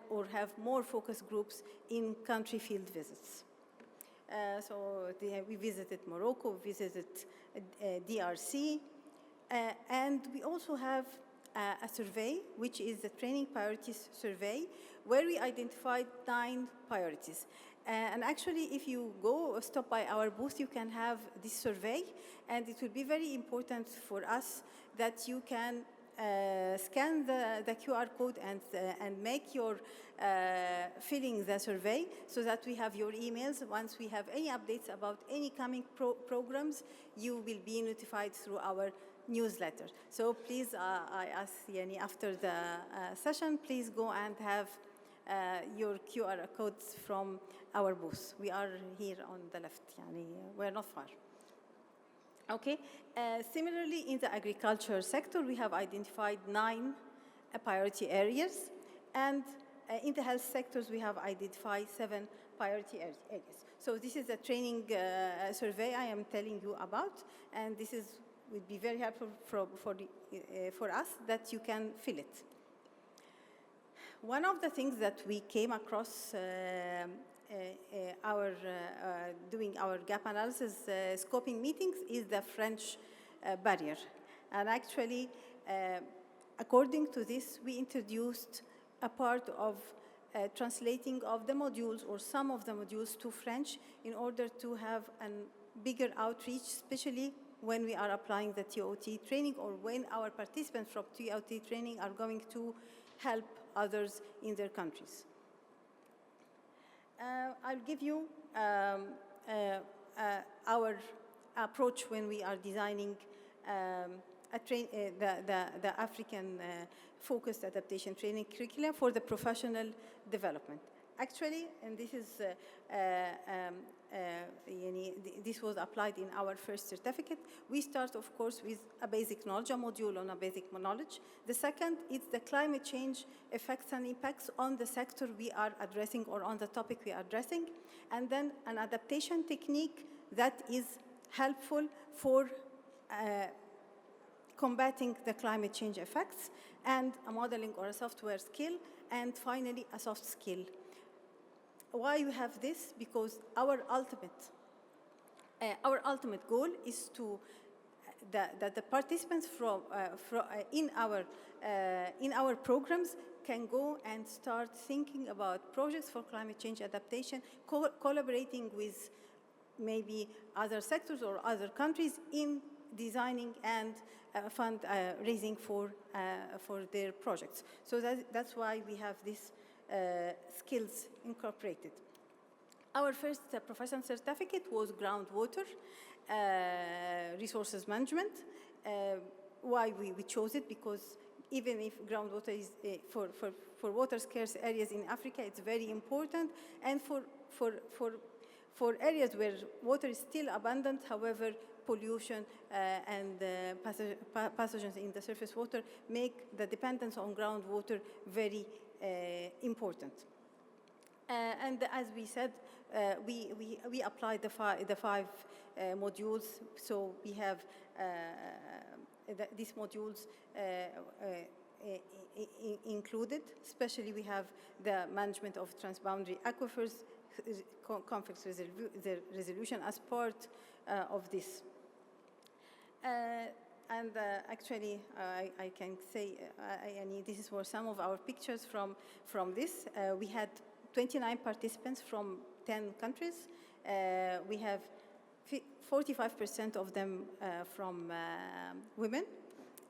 or have more focus groups in country field visits. We visited Morocco, visited DRC, and we also have a survey, which is the Training Priorities Survey, where we identified 9 priorities. And actually, if you go stop by our booth, you can have this survey, and it will be very important for us that you can scan the QR code and make your filling the survey so that we have your emails. Once we have any updates about any coming programs, you will be notified through our newsletter. So please, I ask Yani after the session, please go and have your QR codes from our booth. We are here on the left, Yani, we're not far. Okay. Similarly, in the agriculture sector, we have identified 9 priority areas, and in the health sectors, we have identified 7 priority areas. So this is a training survey I am telling you about, and this would be very helpful for us that you can fill it. One of the things that we came across doing our gap analysis scoping meetings is the French barrier. And actually, according to this, we introduced a part of translating of the modules or some of the modules to French in order to have a bigger outreach, especially when we are applying the TOT training or when our participants from TOT training are going to help others in their countries. I'll give you our approach when we are designing the African focused adaptation training curriculum for the professional development. Actually, and this is this was applied in our first certificate. We start, of course, with a basic knowledge, a module on a basic knowledge. The second is the climate change effects and impacts on the sector we are addressing or on the topic we are addressing, and then an adaptation technique that is helpful for combating the climate change effects, and a modeling or a software skill, and finally a soft skill. Why we have this? Because our ultimate goal is to that the participants in our programs can go and start thinking about projects for climate change adaptation, collaborating with maybe other sectors or other countries in designing and fund raising for their projects. So that's why we have this skills incorporated. Our first professional certificate was groundwater resources management. Why we chose it? Because even if groundwater is for water scarce areas in Africa, it's very important, and for areas where water is still abundant, however, pollution and pathogens in the surface water make the dependence on groundwater very important. And as we said, we applied the five modules. So we have these modules included. Especially, we have the management of transboundary aquifers, conflict resolution as part of this. And actually, I can say, this were some of our pictures from this. We had 29 participants from 10 countries. We have 45% of them from women.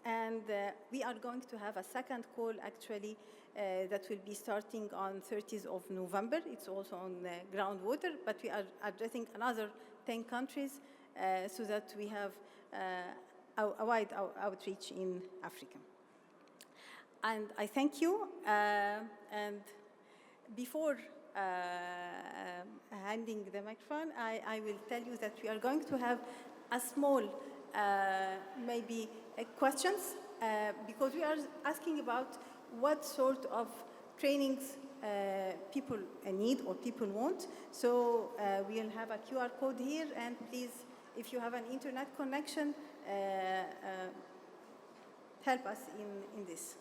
And we are going to have a second call, actually, that will be starting on 30th of November. It's also on groundwater, but we are addressing another 10 countries so that we have a wide outreach in Africa. And I thank you. And before handing the microphone, I will tell you that we are going to have a small, maybe questions, because we are asking about what sort of trainings people need or people want. So we'll have a QR code here, and please, if you have an internet connection, help us in this.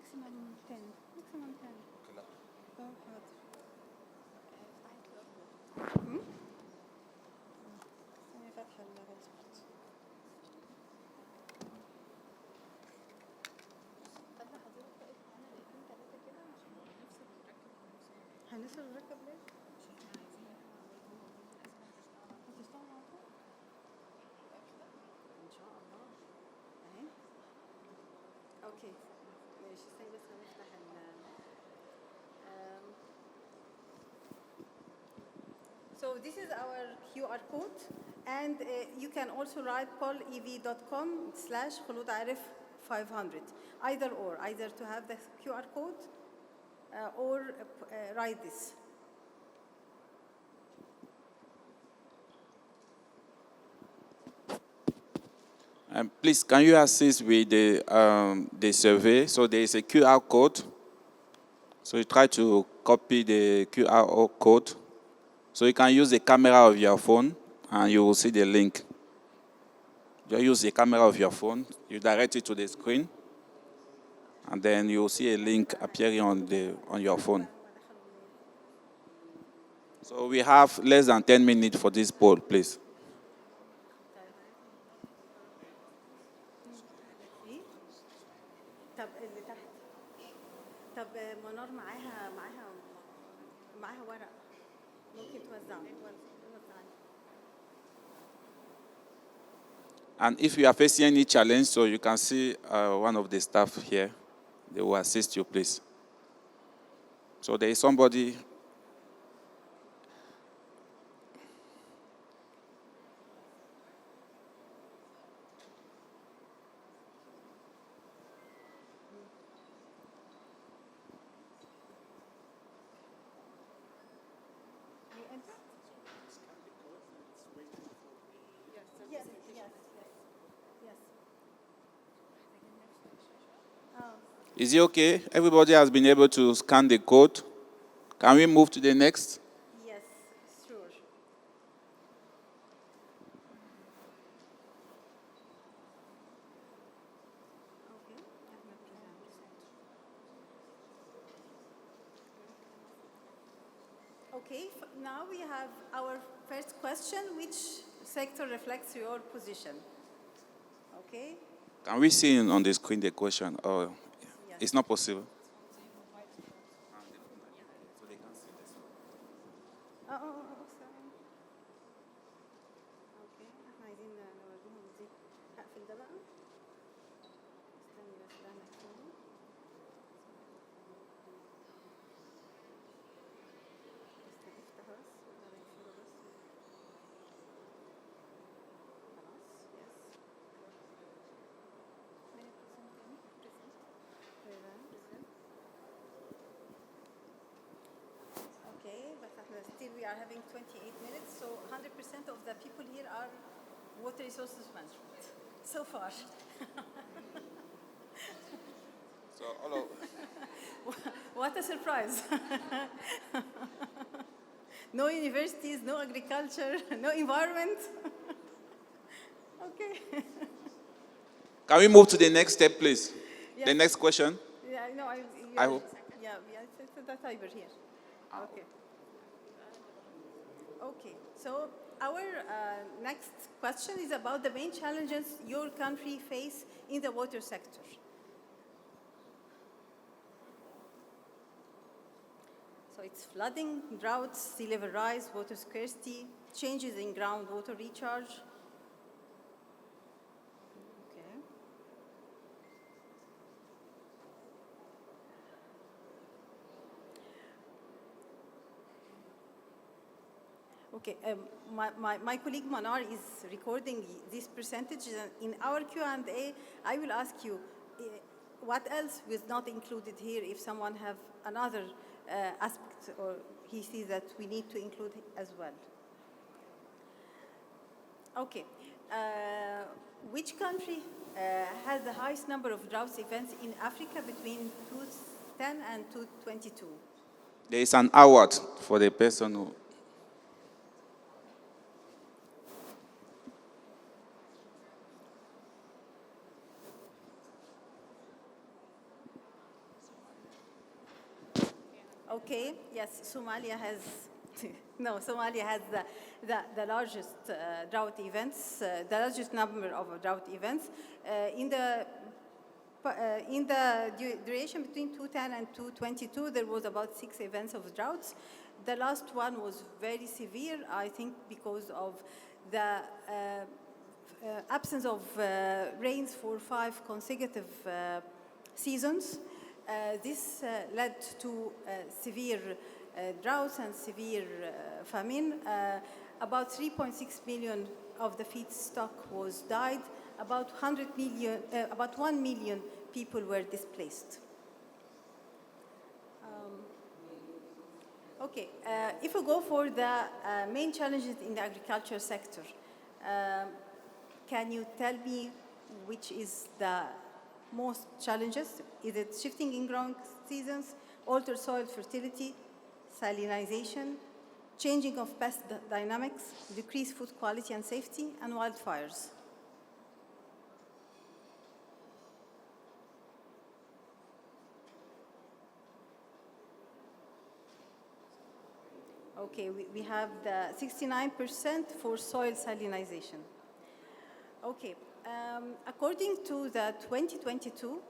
maximum 10. Maximum 10. Oh, حاضر. أنا فاتحة الهوتسبوت. هنوصل نركب ليه؟ هتشتغل على طول؟ إن شاء الله. أهي. أوكي. ماشي استني بس هنفتح So this is our QR code, and you can also write polev.com/khulud-arif500. Either to have the QR code or write this. Please, can you assist with the survey? So there is a QR code. So you try to copy the QR code. So you can use the camera of your phone and you will see the link. You use the camera of your phone, you direct it to the screen, and then you will see a link appearing on your phone. So we have less than 10 minutes for this poll, please. طب اللي تحت. طب منار معاها ورق. ممكن توزعه. And if you are facing any challenge, so you can see one of the staff here. They will assist you, please. So there is somebody. Is it okay? Everybody has been able to scan the code. Can we move to the next? Yes, sure. Okay, now we have our first question. Which sector reflects your position? Okay. Can we see on the screen the question? Or Yes. it's not possible. sorry. Okay, احنا عايزين نوريهم دي. هقفل ده بقى. استني بس ده هنقفله. افتح بس ولا نقفله بس. خلاص. Yes. Okay, but still we are having 28 minutes, so 100% of the people here are water resources management, so far. So all of, What a surprise. No universities, no agriculture, no environment. Okay. can we move to the next step, please? Yes. The next question. Yeah, no, I hope. Yeah, it's the timer here. Okay. Okay, so our next question is about the main challenges your country face in the water sector. So it's flooding, droughts, sea level rise, water scarcity, changes in groundwater recharge. Okay. Okay, my colleague Manar is recording these percentages. In our Q&A, I will ask you, what else was not included here if someone have another aspect or he sees that we need to include as well. Okay, which country has the highest number of drought events in Africa between 2010 and 2022? There is an award for the person who. Okay, yes, Somalia has, no, Somalia has the largest drought events, the largest number of drought events. In the duration between 2010 and 2022, there was about 6 events of droughts. The last one was very severe, I think, because of the absence of rains for 5 consecutive seasons. This led to severe droughts and severe famine. About 3.6 million of the feedstock was died. About 1 million people were displaced. Okay, if we go for the main challenges in the agriculture sector, can you tell me which is the most challenges? Is it shifting in growing seasons, altered soil fertility, salinization, changing of pest dynamics, decreased food quality and safety, and wildfires? Okay, we have the 69% for soil salinization. Okay, according to the 2022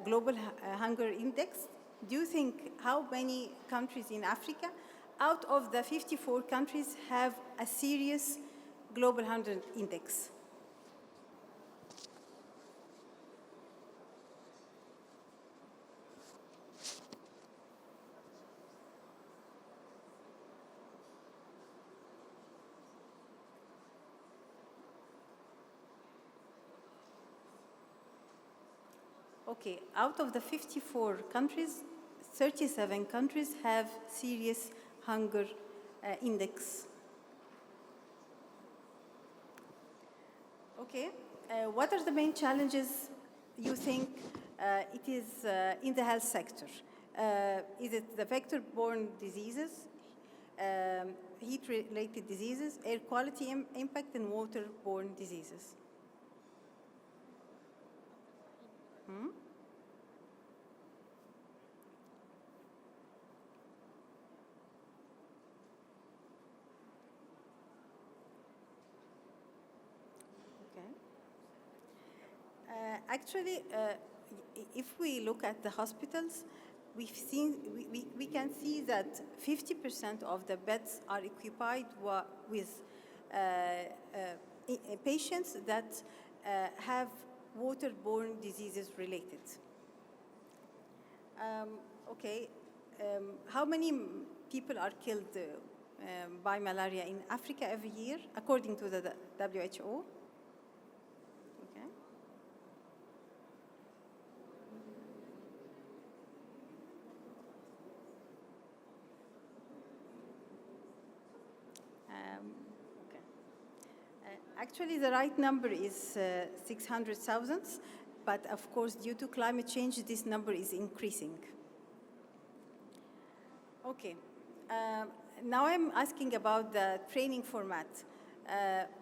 Global Hunger Index, do you think how many countries in Africa out of the 54 countries have a serious Global Hunger Index? Okay, out of the 54 countries, 37 countries have serious hunger index. Okay, what are the main challenges you think it is in the health sector? Is it the vector-borne diseases, heat-related diseases, air quality impact, and water-borne diseases? Actually, if we look at the hospitals, we can see that 50% of the beds are occupied with patients that have waterborne diseases related. Okay, how many people are killed by malaria in Africa every year, according to the WHO? Actually, the right number is 600,000, but of course, due to climate change, this number is increasing. Okay, now I'm asking about the training format.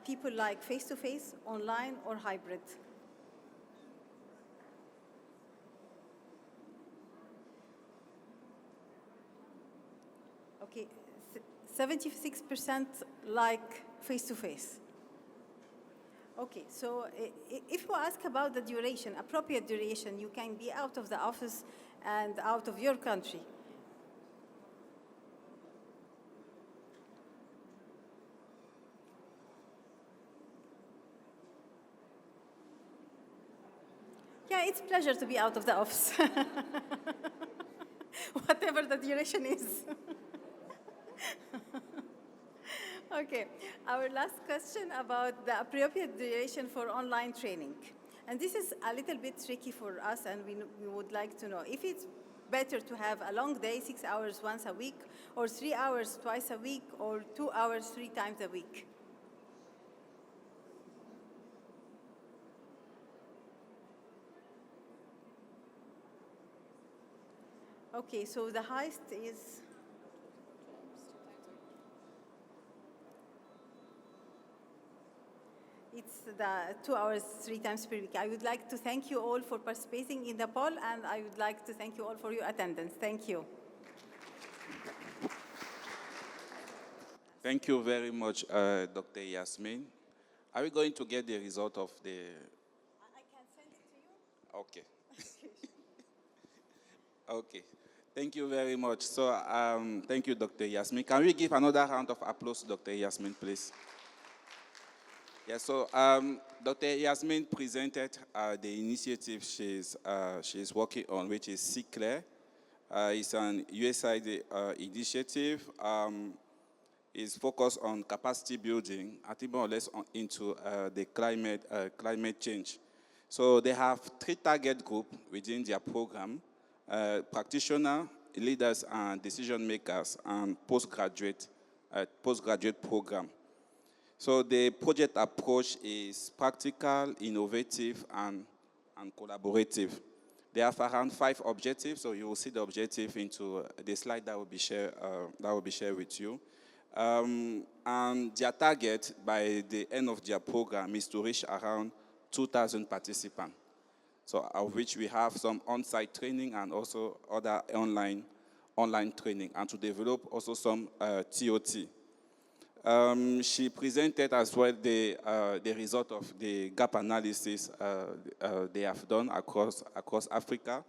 People like face-to-face, online, or hybrid? Okay, 76% like face-to-face. Okay, so if you ask about the duration, appropriate duration, you can be out of the office and out of your country. Yeah, it's a pleasure to be out of the office, whatever the duration is. Okay, our last question about the appropriate duration for online training. And this is a little bit tricky for us, and we would like to know if it's better to have a long day, 6 hours once a week, or 3 hours twice a week, or 2 hours 3 times a week. Okay, so the highest is it's the 2 hours 3 times per week. I would like to thank you all for participating in the poll, and I would like to thank you all for your attendance. Thank you. Thank you very much, Dr. Yasmin. Are we going to get the result of the... I can send it to you. Okay. Okay. Thank you very much. So, thank you, Dr. Yasmin. Can we give another round of applause to Dr. Yasmin, please? Yeah, so Dr. Yasmin presented the initiative she's working on, which is CCLARE. It's an USAID initiative. It's focused on capacity building, I think more or less into the climate change. So they have 3 target groups within their program: practitioner, leaders and decision makers, and postgraduate program. So the project approach is practical, innovative, and collaborative. They have around 5 objectives, so you will see the objective into the slide that will be shared with you. And their target by the end of their program is to reach around 2,000 participants. So of which we have some on-site training and also other online training, and to develop also some TOT. She presented as well the result of the gap analysis they have done across Africa.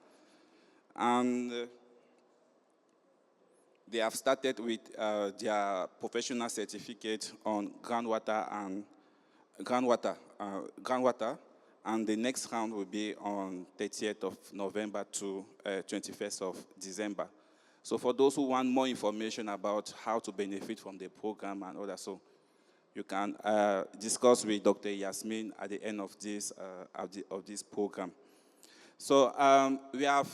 And they have started with their professional certificate on groundwater, and the next round will be on 30th of November to 21st of December. So for those who want more information about how to benefit from the program and all that, so you can discuss with Dr. Yasmin at the end of this program. So we have,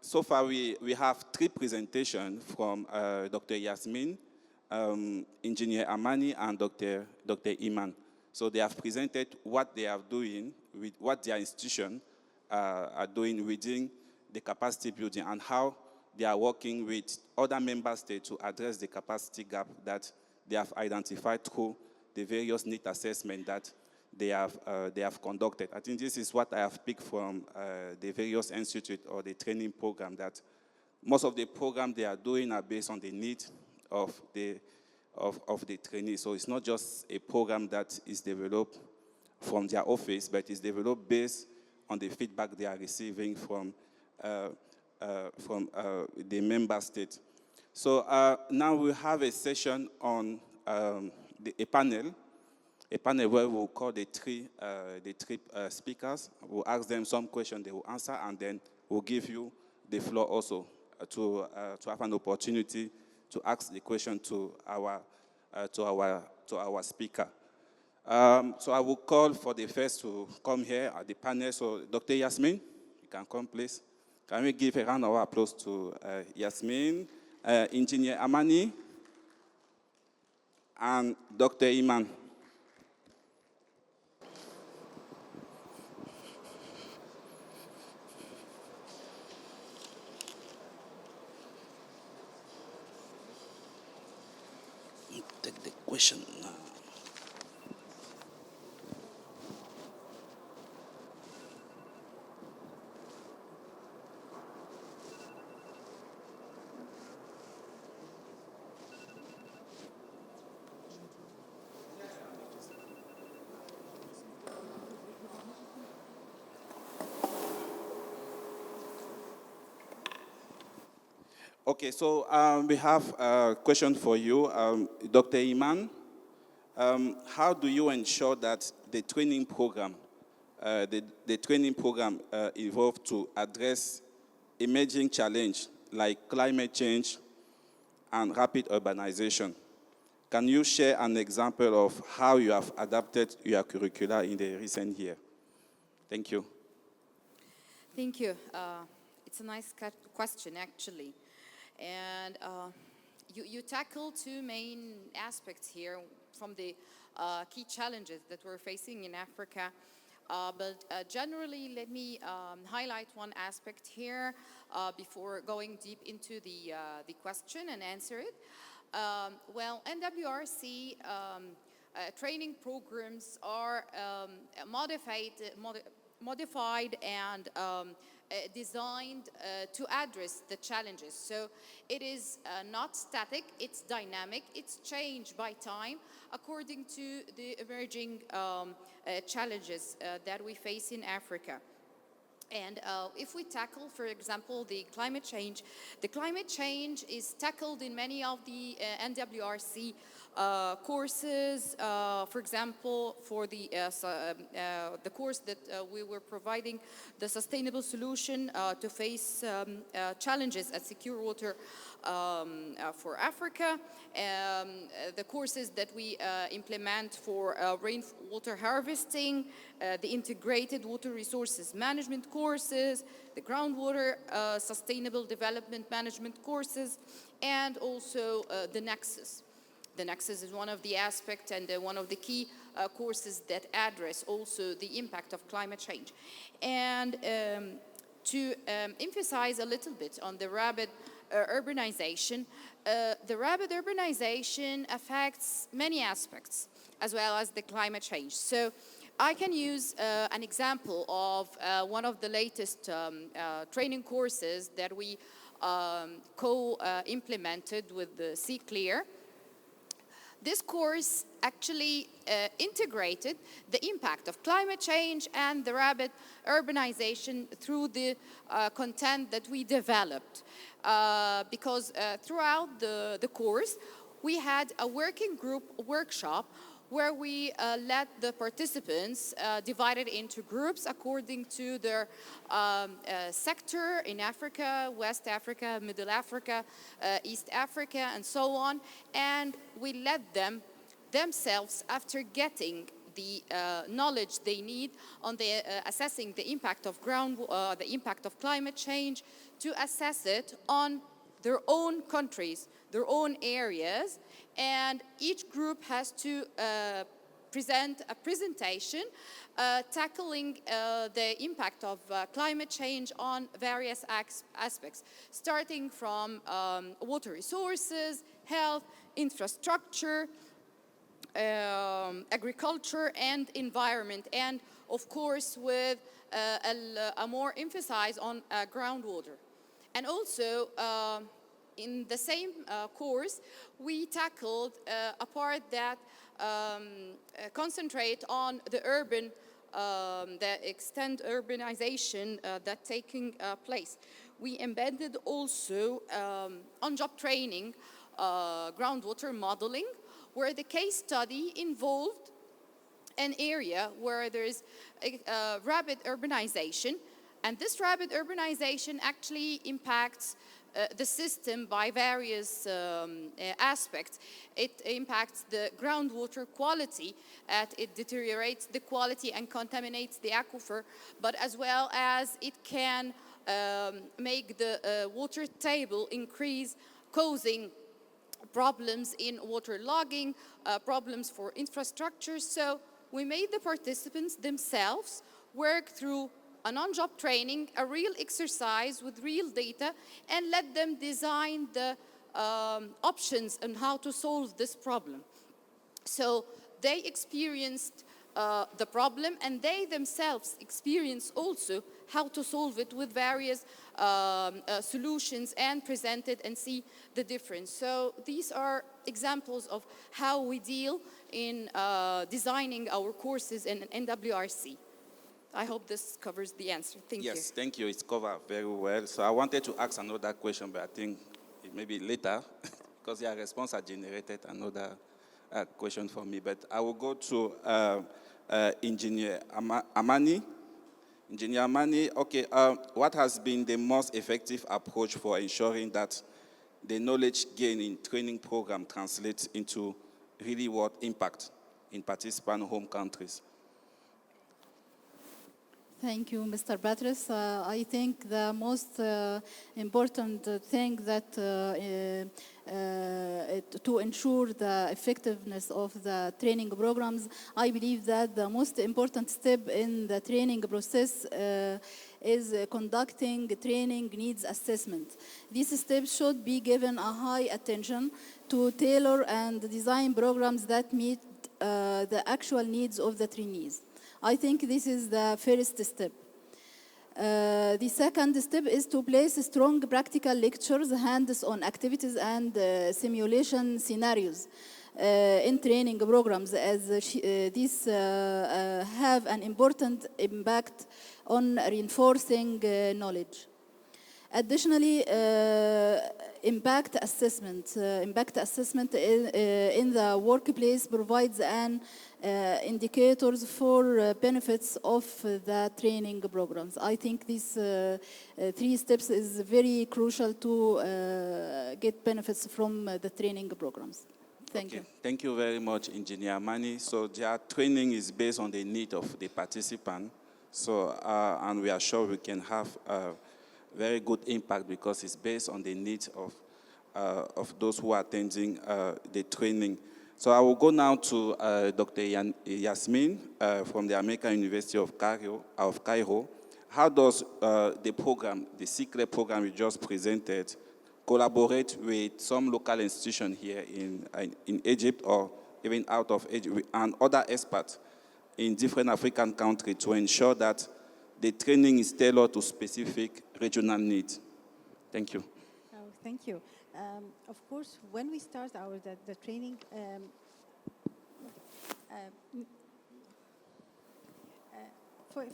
so far we have 3 presentations from Dr. Yasmin, Engineer Amani, and Dr. Iman. So they have presented what they are doing, with what their institution are doing within the capacity building, and how they are working with other member states to address the capacity gap that they have identified through the various need assessment that they have conducted. I think this is what I have picked from the various institutes or the training program, that most of the programs they are doing are based on the need of the trainees. So it's not just a program that is developed from their office, but it's developed based on the feedback they are receiving from the member state. So now we have a session on a panel where we'll call the three speakers. We'll ask them some questions, they will answer, and then we'll give you the floor also to have an opportunity to ask the question to our speaker. So I will call for the first to come here at the panel. So Dr. Yasmin, you can come, please. Can we give a round of applause to Yasmin, Engineer Amani, and Dr. Iman. Take the question now. Okay, so we have a question for you, Dr. Iman. How do you ensure that the training program, evolved to address emerging challenge like climate change and rapid urbanization? Can you share an example of how you have adapted your curricula in the recent year? Thank you. Thank you. It's a nice question, actually. And you tackle 2 main aspects here from the key challenges that we're facing in Africa. But generally, let me highlight one aspect here before going deep into the question and answer it. Well, NWRC training programs are modified and designed to address the challenges. So it is not static, it's dynamic, it's changed by time according to the emerging challenges that we face in Africa. And if we tackle, for example, the climate change is tackled in many of the NWRC courses. For example, for the course that we were providing, the sustainable solution to face challenges at secure water for Africa. The courses that we implement for rainwater harvesting, the integrated water resources management courses, the groundwater sustainable development management courses, and also the Nexus. The Nexus is one of the aspects and one of the key courses that address also the impact of climate change. And to emphasize a little bit on the rapid urbanization, the rapid urbanization affects many aspects as well as the climate change. So I can use an example of one of the latest training courses that we co-implemented with the Sea Clear. This course actually integrated the impact of climate change and the rapid urbanization through the content that we developed. Because throughout the course, we had a working group workshop where we let the participants divided into groups according to their sector in Africa, West Africa, Middle Africa, East Africa, and so on. And we let them themselves, after getting the knowledge they need on the assessing the impact of the impact of climate change, to assess it on their own countries, their own areas, and each group has to present a presentation tackling the impact of climate change on various aspects, starting from water resources, health, infrastructure, agriculture, and environment, and of course with a more emphasis on groundwater. And also, in the same course, we tackled a part that concentrate on the urban, the extent urbanization that taking place. We embedded also on-job training, groundwater modeling, where the case study involved an area where there is rapid urbanization, and this rapid urbanization actually impacts the system by various aspects. It impacts the groundwater quality, it deteriorates the quality and contaminates the aquifer, but as well as it can make the water table increase, causing problems in water logging, problems for infrastructure. So we made the participants themselves work through an on-job training, a real exercise with real data, and let them design the options on how to solve this problem. So they experienced the problem, and they themselves experienced also how to solve it with various solutions, and present it and see the difference. So these are examples of how we deal in designing our courses in NWRC. I hope this covers the answer. Thank you. Yes, thank you. It's covered very well. So I wanted to ask another question, but I think it may be later because your response has generated another question for me. But I will go to Engineer Amani. Engineer Amani, okay, what has been the most effective approach for ensuring that the knowledge gained in training program translates into really what impact in participant home countries? Thank you, Mr. Patrice. I think the most important thing that to ensure the effectiveness of the training programs, I believe that the most important step in the training process is conducting training needs assessment. This step should be given a high attention to tailor and design programs that meet the actual needs of the trainees. I think this is the first step. The second step is to place strong practical lectures, hands-on activities, and simulation scenarios in training programs, as these have an important impact on reinforcing knowledge. Additionally, impact assessment. Impact assessment in the workplace provides an indicators for benefits of the training programs. I think these 3 steps is very crucial to get benefits from the training programs. Thank you. Thank you very much, Engineer Mani. So their training is based on the need of the participant. So, and we are sure we can have very good impact because it's based on the needs of those who are attending the training. So I will go now to Dr. Yasmin from the American University of Cairo. How does the program, the secret program we just presented, collaborate with some local institution here in Egypt or even out of Egypt and other experts in different African countries to ensure that the training is tailored to specific regional needs? Thank you. Oh, thank you. Of course, when we start the training,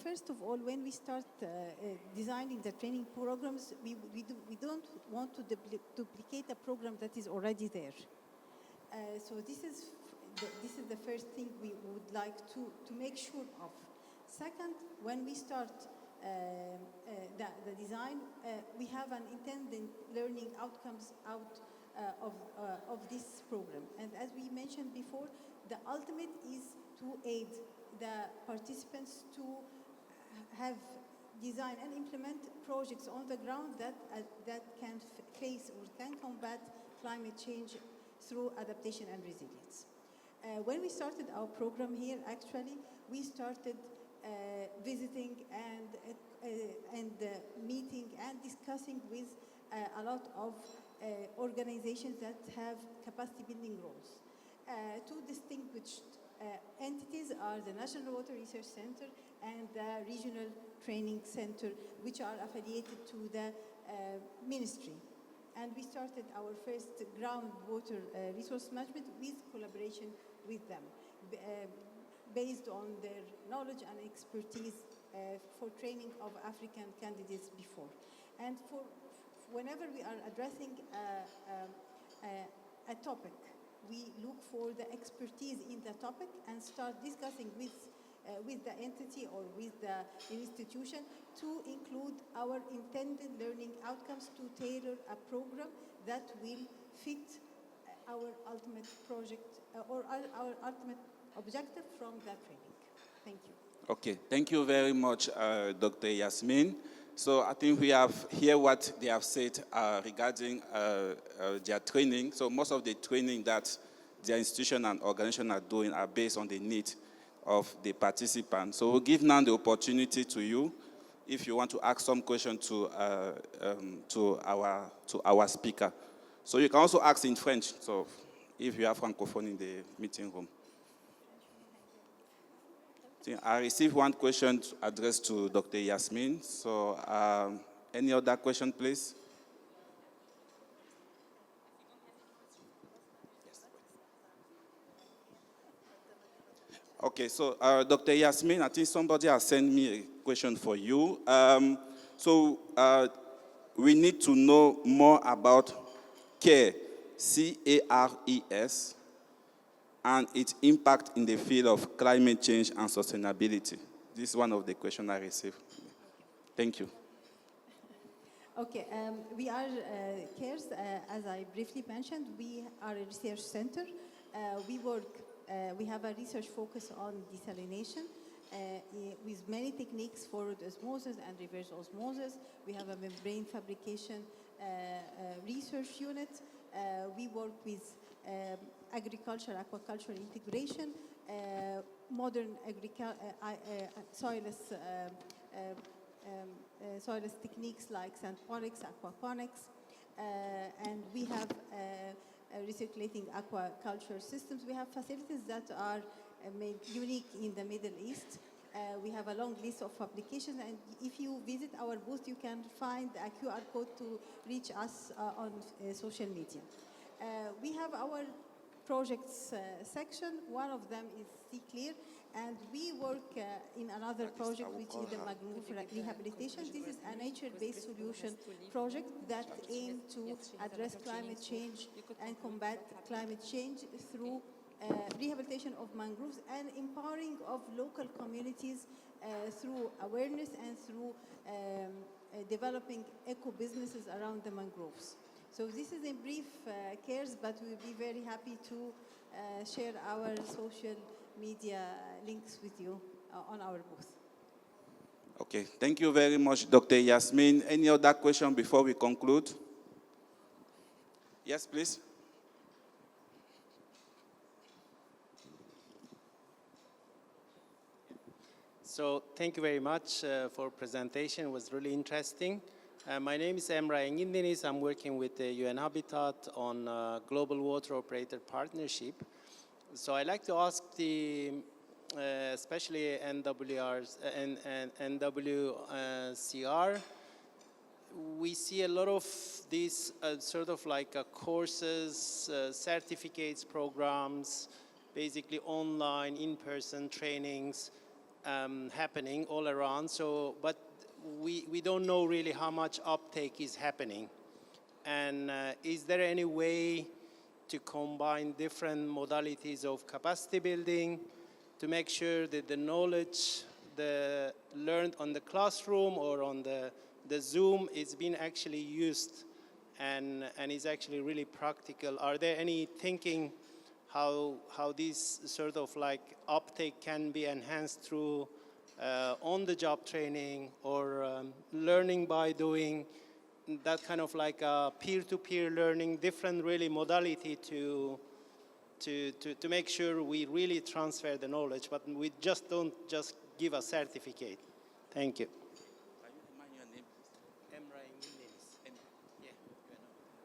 first of all, when we start designing the training programs, we don't want to duplicate a program that is already there. So this is the first thing we would like to make sure of. Second, when we start the design, we have an intended learning outcomes out of this program. And as we mentioned before, the ultimate is to aid the participants to have design and implement projects on the ground that can face or can combat climate change through adaptation and resilience. When we started our program here, actually, we started visiting and meeting and discussing with a lot of organizations that have capacity building roles. Two distinguished entities are the National Water Research Center and the Regional Training Center, which are affiliated to the ministry. And we started our first groundwater resource management with collaboration with them, based on their knowledge and expertise for training of African candidates before. And for whenever we are addressing a topic, we look for the expertise in the topic and start discussing with the entity or with the institution to include our intended learning outcomes to tailor a program that will fit our ultimate project or our ultimate objective from that training. Thank you. Okay, thank you very much, Dr. Yasmin. So I think we have heard what they have said regarding their training. So most of the training that their institution and organization are doing are based on the need of the participants. So we'll give now the opportunity to you if you want to ask some question to our speaker. So you can also ask in French. So if you have francophone in the meeting room. I received one question addressed to Dr. Yasmin. So any other question, please? Yes. Okay, so Dr. Yasmin, I think somebody has sent me a question for you. We need to know more about CARES, C-A-R-E-S, and its impact in the field of climate change and sustainability. This is one of the questions I received. Thank you. Okay, we are CARES, as I briefly mentioned, we are a research center. We have a research focus on desalination with many techniques, forward osmosis and reverse osmosis. We have a membrane fabrication research unit. We work with agriculture, aquaculture integration, modern soilless techniques like sandponics, aquaponics, and we have recirculating aquaculture systems. We have facilities that are made unique in the Middle East. We have a long list of applications, and if you visit our booth, you can find a QR code to reach us on social media. We have our projects section. One of them is See Clear, and we work in another project, which is the mangrove rehabilitation. This is a nature-based solution project that aims to address climate change and combat climate change through rehabilitation of mangroves and empowering of local communities through awareness and through developing eco-businesses around the mangroves. So this is in brief CARES, but we'll be very happy to share our social media links with you on our booth. Okay, thank you very much, Dr. Yasmin. Any other question before we conclude? Yes, please. So thank you very much for presentation. It was really interesting. My name is Emre Engin. I'm working with the UN Habitat on Global Water Operator Partnership. So I'd like to ask the, especially NWRs and NWCR, we see a lot of these sort of like courses, certificates, programs, basically online, in-person trainings happening all around. So, but we don't know really how much uptake is happening. And is there any way to combine different modalities of capacity building to make sure that the knowledge learned on the classroom or on the Zoom is being actually used and is actually really practical? Are there any thinking how this sort of like uptake can be enhanced through on-the-job training or learning by doing, that kind of like peer-to-peer learning, different really modality to make sure we really transfer the knowledge, but we just don't just give a certificate. Thank you.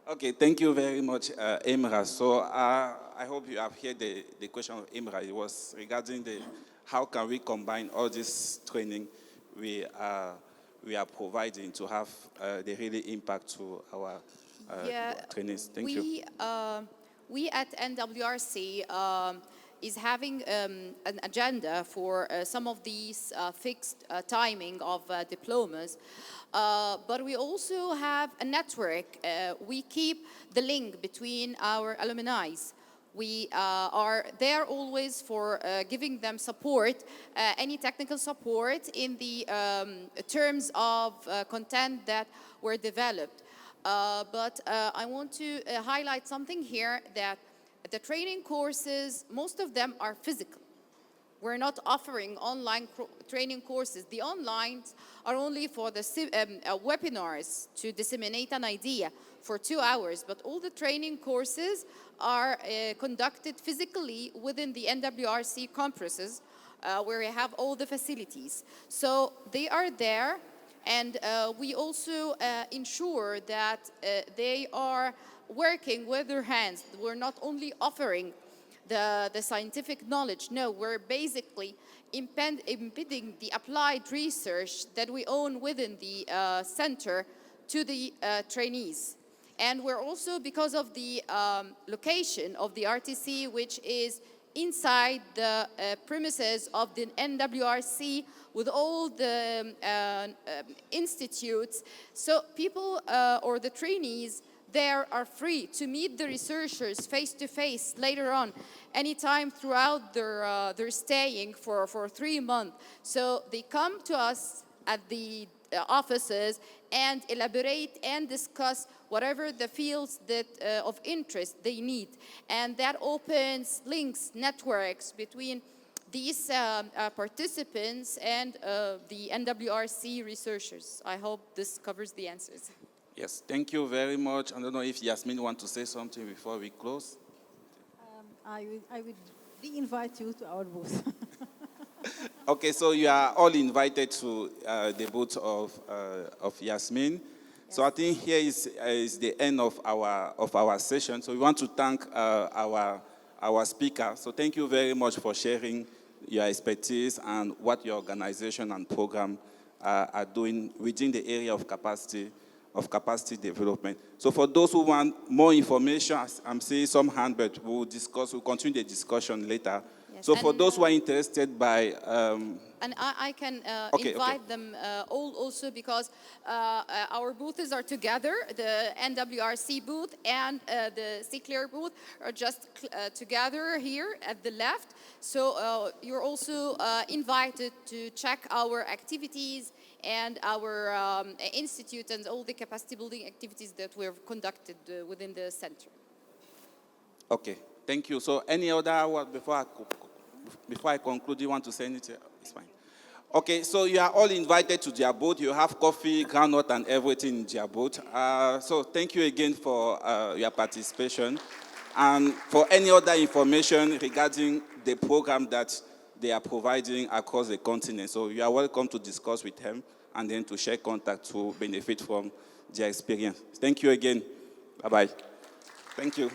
Okay, thank you very much, Imra. So I hope you have heard the question of Imra. It was regarding how can we combine all this training we are providing to have the really impact to our trainees. Thank you. We at NWRC is having an agenda for some of these fixed timing of diplomas. But we also have a network. We keep the link between our alumni. We are there always for giving them support, any technical support in the terms of content that were developed. But I want to highlight something here, that the training courses, most of them are physical. We're not offering online training courses. The onlines are only for the webinars to disseminate an idea for 2 hours, but all the training courses are conducted physically within the NWRC campuses where we have all the facilities. So they are there, and we also ensure that they are working with their hands. We're not only offering the scientific knowledge. No, we're basically embedding the applied research that we own within the center to the trainees. And we're also, because of the location of the RTC, which is inside the premises of the NWRC with all the institutes, so people or the trainees there are free to meet the researchers face-to-face later on, anytime throughout their staying for 3 months. So they come to us at the offices and elaborate and discuss whatever the fields that of interest they need. And that opens links, networks between these participants and the NWRC researchers. I hope this covers the answers. Yes, thank you very much. I don't know if Yasmin wants to say something before we close. I would re-invite you to our booth. Okay, so you are all invited to the booth of Yasmin. Yes. So I think here is the end of our session. So we want to thank our speaker. So thank you very much for sharing your expertise and what your organization and program are doing within the area of capacity development. So for those who want more information, I'm seeing some hand, but we'll continue the discussion later. Yes, So for and, those who are interested by... and I can Okay, invite them all also, because our booths are together. The NWRC booth and the CCLR booth are just together here at the left. So you're also invited to check our activities and our institute and all the capacity building activities that we've conducted within the center. Okay, thank you. So any other word before I conclude, you want to say anything? It's fine. Okay, so you are all invited to their booth. You have coffee, groundnut, and everything in their booth. So thank you again for your participation. And for any other information regarding the program that they are providing across the continent, so you are welcome to discuss with them and then to share contact to benefit from their experience. Thank you again. Bye-bye. Thank you.